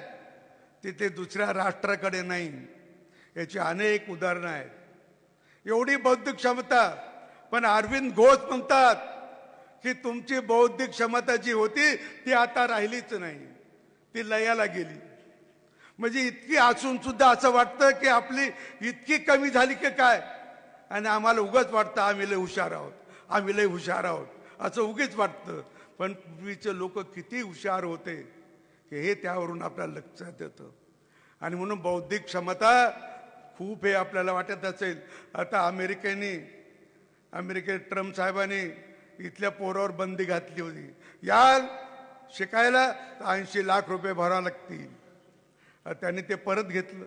तिथे दुसऱ्या राष्ट्राकडे नाही. याची अनेक उदाहरणं आहेत. एवढी बौद्धिक क्षमता, पण अरविंद घोष म्हणतात की तुमची बौद्धिक क्षमता जी होती ती आता राहिलीच नाही, ती लयाला गेली. म्हणजे इतकी असून सुद्धा असं वाटतं की आपली इतकी कमी झाली की काय, आणि आम्हाला उगाच वाटतं आम्ही लय हुशार आहोत, आम्ही लय हुशार आहोत, असं उगीच वाटतं. पण पूर्वीचे लोक किती हुशार होते हे त्यावरून आपल्याला लक्षात येतं. आणि म्हणून बौद्धिक क्षमता खूप हे आपल्याला वाटत असेल. आता अमेरिकेत ट्रम्प साहेबांनी इथल्या पोरावर बंदी घातली होती, याल शिकायला 80 लाख रुपये भरावे लागतील. त्यांनी ते परत घेतलं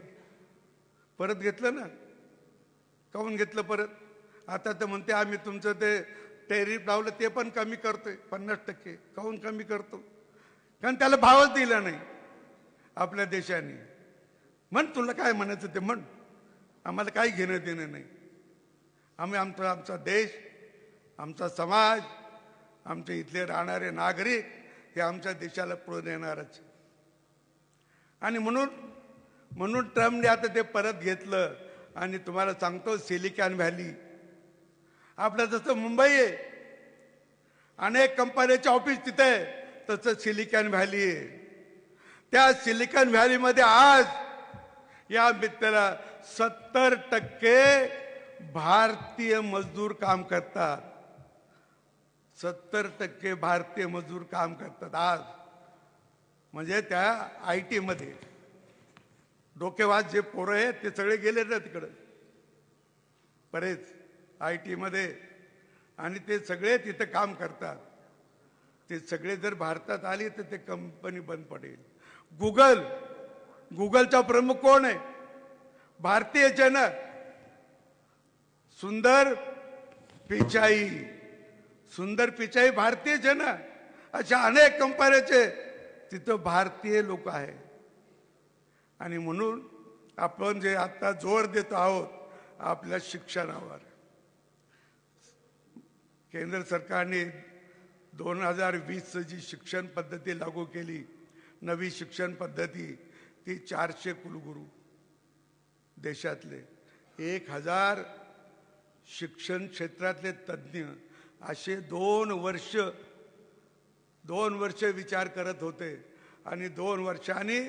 ना. काहून घेतलं परत? आता तर म्हणते आम्ही तुमचं ते टेरिफ लावलं ते पण कमी करतोय 50%. काहून कमी करतो? कारण त्याला भावच दिला नाही आपल्या देशाने. म्हण तुला काय म्हणायचं ते म्हण, आम्हाला काही घेणं देणं नाही. आम्ही आमचा देश, आमचा समाज, आमच्या इथले राहणारे नागरिक हे आमच्या देशाला पुढे नेणारच. आणि म्हणून ट्रम्पने आता ते परत घेतलं. आणि तुम्हाला सांगतो सिलिकॉन व्हॅली आपलं जसं मुंबई आहे, अनेक कंपन्याचे ऑफिस तिथे आहे, तसं सिलिकॉन व्हॅली आहे. त्या सिलिकॉन व्हॅलीमध्ये आज या मित्राला 70% भारतीय मजदूर काम करतात. 70% भारतीय मजदूर काम करतात आज. म्हणजे त्या IT मध्ये डोकेवाज जे पोरं आहेत ते सगळे गेले ना तिकडं बरेच. IT मध्ये, आणि ते सगळे तिथं काम करतात. ते सगळे जर भारतात आले तर ते कंपनी बंद पडेल. गुगलचा प्रमुख कोण आहे? भारतीयच आहे ना. सुंदर पिचाई भारतीयच आहे ना. अशा अनेक कंपन्याचे तिथं भारतीय लोक आहे. आणि म्हणून आपण जे आता जोर देतो आहोत आपल्या शिक्षणावर, केंद्र सरकारने 2020 जी शिक्षण पद्धती लागू केली, नवी शिक्षण पद्धती, ती 400 कुलगुरू देशातले 1000 शिक्षण क्षेत्रातले तज्ज्ञ असे 2 वर्ष विचार करत होते. आणि 2 वर्षांनी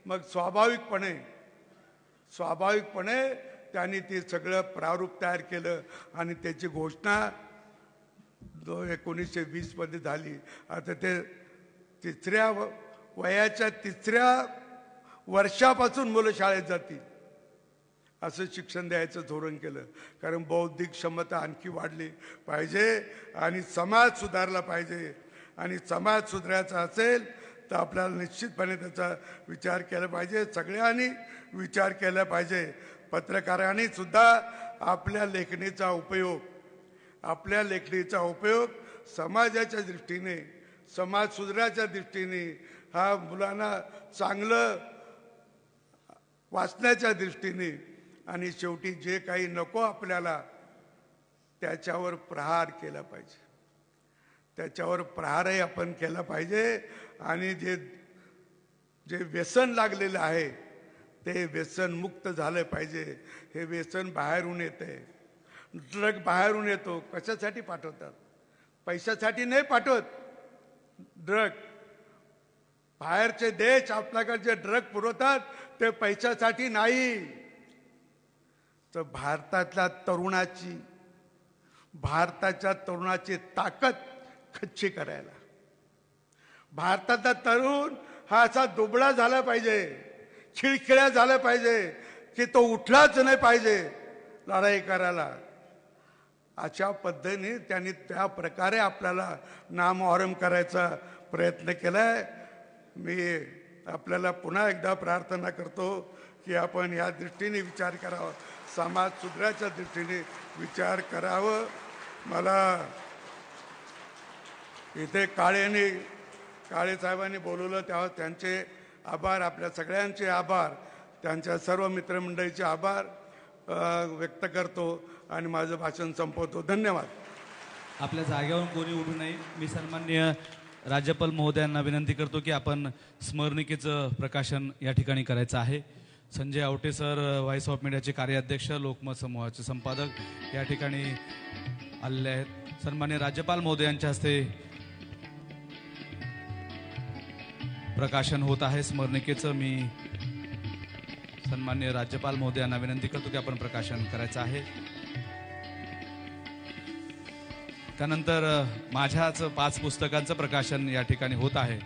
मग स्वाभाविकपणे त्यांनी ते सगळं प्रारूप तयार केलं आणि त्याची घोषणा 1920 मध्ये झाली. आता ते वयाच्या 3ऱ्या वर्षापासून मुलं शाळेत जातील असं शिक्षण द्यायचं धोरण केलं. कारण बौद्धिक क्षमता आणखी वाढली पाहिजे आणि समाज सुधारला पाहिजे. आणि समाज सुधारायचा असेल तर आपल्याला निश्चितपणे त्याचा विचार केला पाहिजे. सगळ्यांनी विचार केला पाहिजे. पत्रकारांनी सुद्धा आपल्या लेखणीचा उपयोग समाजाच्या दृष्टीने, समाज सुधाराच्या दृष्टीने, हा मुलांना चांगलं वाचण्याच्या दृष्टीने, आणि शेवटी जे काही नको आपल्याला त्याच्यावर प्रहार केला पाहिजे. त्याच्यावर प्रहारही आपण केला पाहिजे. आणि जे व्यसन लागलेलं आहे ते व्यसन मुक्त झालं पाहिजे. हे व्यसन बाहेरून येते. ड्रग बाहेरून येतो. कशासाठी पाठवतात? पैशासाठी नाही पाठवत. ड्रग बाहेरचे देश आपल्याकडे जे ड्रग पुरवतात ते पैशासाठी नाही, तर भारताच्या तरुणाची ताकद खच्ची करायला. भारताचा तरुण हा असा दुबळा झाला पाहिजे, खिळखिळ्या झाला पाहिजे की तो उठलाच नाही पाहिजे लढाई करायला. अशा पद्धतीने त्यांनी त्या प्रकारे आपल्याला नामोहरम करायचा प्रयत्न केलाय. मी आपल्याला पुन्हा एकदा प्रार्थना करतो की आपण या दृष्टीने विचार करावा, समाज सुधाराच्या दृष्टीने विचार करावं. मला इथे काळे साहेबांनी बोलवलं तेव्हा त्यांचे आभार, आपल्या सगळ्यांचे आभार, त्यांच्या सर्व मित्रमंडळीचे आभार व्यक्त करतो आणि माझं भाषण संपवतो. धन्यवाद. आपल्या जागेवरून कोणी उभे नाही. मी सन्माननीय राज्यपाल महोदयांना विनंती करतो की आपण स्मरणिकेचं प्रकाशन या ठिकाणी करायचं आहे. Sanjay Awate sir, voice of मीडियाचे कार्याध्यक्ष, लोकमत समूहाचे संपादक या ठिकाणी आलेले आहेत. सन्माननीय राज्यपाल महोदयांच्या हस्ते प्रकाशन होत आहे स्मरणिकेचं. मी सन्माननीय राज्यपाल महोदयांना विनंती करतो की आपण प्रकाशन करायचं आहे. त्यानंतर माझ्याच 5 पुस्तकांचं प्रकाशन या ठिकाणी होत आहे.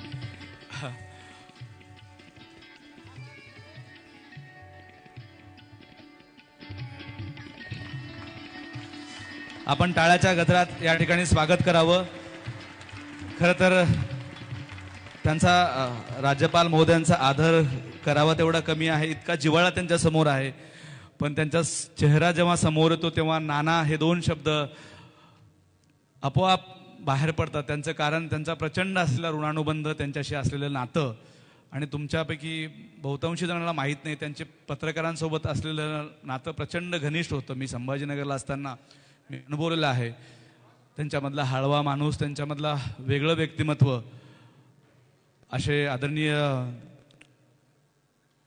आपण टाळ्याच्या गजरात या ठिकाणी स्वागत करावं. खरं तर त्यांचा राज्यपाल महोदयांचा आदर करावा तेवढा कमी आहे. इतका जिव्हाळा त्यांच्या समोर आहे, पण त्यांचा चेहरा जेव्हा समोर येतो तेव्हा नाना हे 2 शब्द आपोआप बाहेर पडतात. त्यांचं कारण त्यांचा प्रचंड असलेला ऋणानुबंध, त्यांच्याशी असलेलं नातं. आणि तुमच्यापैकी बहुतांशी जणांना माहीत नाही, त्यांचे पत्रकारांसोबत असलेलं नातं प्रचंड घनिष्ठ होतं. मी संभाजीनगरला असताना मी अनुभवलेलं आहे. त्यांच्यामधला हळवा माणूस, त्यांच्यामधला वेगळं व्यक्तिमत्व, असे आदरणीय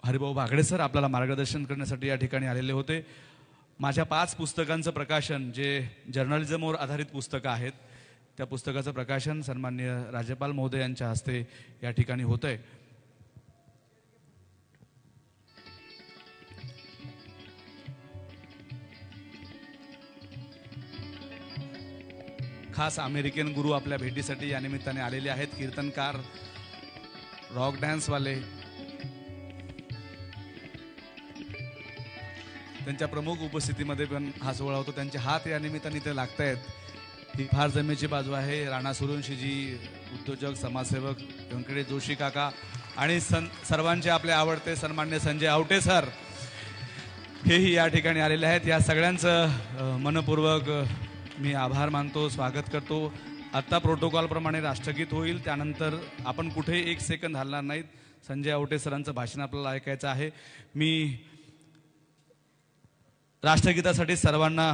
हरिभाऊ बागडे सर आपल्याला मार्गदर्शन करण्यासाठी या ठिकाणी आलेले होते. माझ्या 5 पुस्तकांचं प्रकाशन, जे जर्नलिझमवर आधारित पुस्तकं आहेत, त्या पुस्तकाचं प्रकाशन सन्माननीय राज्यपाल महोदय यांच्या हस्ते या ठिकाणी होत आहे. खास अमेरिकन गुरु आपल्या भेटीसाठी या निमित्ताने आलेले आहेत. कीर्तनकार, रॉक डान्सवाले, त्यांच्या प्रमुख उपस्थितीमध्ये पण हा सोहळा होतो. त्यांचे हात या निमित्ताने इथे लागतायत ही फार जमेची बाजू आहे. राणा सुरुंशीजी, उद्योजक, समाजसेवक व्यंकटेश जोशी काका आणि सर्वांचे आपले आवडते सन्मान्य संजय आवटे सर हेही या ठिकाणी आलेले आहेत. या सगळ्यांचं मनपूर्वक मी आभार मानतो, स्वागत करतो. आत्ता प्रोटोकॉलप्रमाणे राष्ट्रगीत होईल, त्यानंतर आपण कुठेही एक सेकंद हलणार नाहीत. संजय आवटे सरांचं भाषण आपल्याला ऐकायचं आहे. मी राष्ट्रगीतासाठी सर्वांना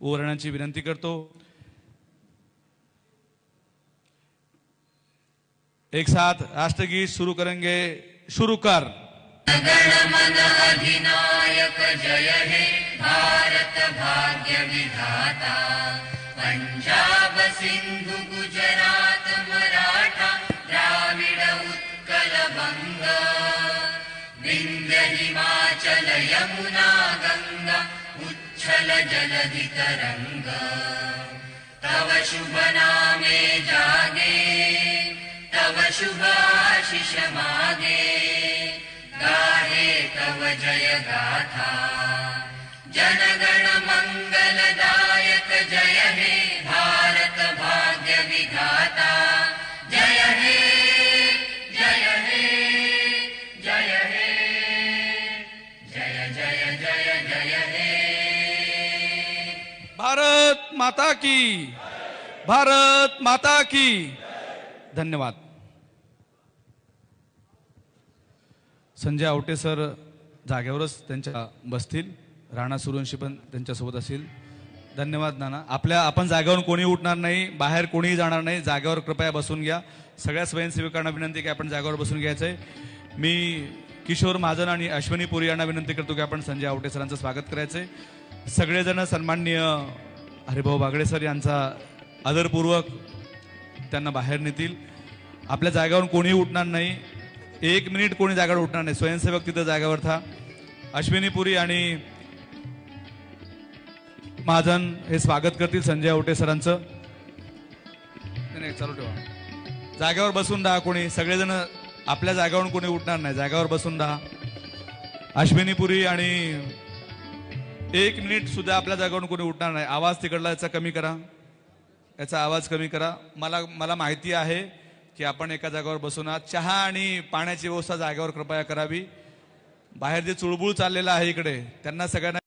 उभं राहण्याची विनंती करतो. एक साथ राष्ट्रगीत शुरू करेंगे. शुरू कर. गणमन अधिनायक जय हे भारत भाग्य विधाता पंजाब सिंधु गुजरात मराठा द्राविड उत्कल बंग विंध्य हिमाचल यमुना गंगा उच्छल जलधि तरंग तव शुभ नामे जागे तव शुभ आशीष मागे गाहे तव जय गाथा जनगण मंगलदायक जय हे भारत भाग्य विधाता जय हे जय हे जय हे जय जय जय जय हे. भारत माता की, भारत माता की. धन्यवाद. संजय आवटे सर जागेवरच त्यांच्या बसतील. राणा सुरुंशी पण त्यांच्यासोबत असतील. धन्यवाद नाना. आपण जागेवरून कोणी उठणार नाही, बाहेर कोणीही जाणार नाही. जागेवर कृपया बसून घ्या. सगळ्या स्वयंसेवकांना विनंती की आपण जागेवर बसून घ्यायचंय. मी किशोर महाजन आणि अश्विनी पुरी यांना विनंती करतो की आपण संजय आवटे सरांचं स्वागत करायचंय. सगळेजण सन्माननीय हरिभाऊ बागडे सर यांचा आदरपूर्वक त्यांना बाहेर नेतील. आपल्या जागेवरून कोणीही उठणार नाही. 1 मिनिट कोणी जागेवर उठणार नाही. स्वयंसेवक तिथं जागेवर था. अश्विनी पुरी आणि महाजन हे स्वागत करतील संजय आवटे सरांचं. नाही चालू ठेवा. जागेवर बसून राहा. कोणी सगळेजण आपल्या जागेवरून कोणी उठणार नाही. जागेवर बसून राहा. अश्विनी पुरी आणि 1 मिनिट सुद्धा आपल्या जागेवरून कोणी उठणार नाही. आवाज तिकडला याचा कमी करा. याचा आवाज कमी करा. मला माहिती आहे की आपण एका जागेवर बसून आहात. चहा आणि पाण्याची व्यवस्था जागेवर कृपया करावी. बाहेर जे चुळबुळ चाललेलं आहे इकडे त्यांना सगळ्यांना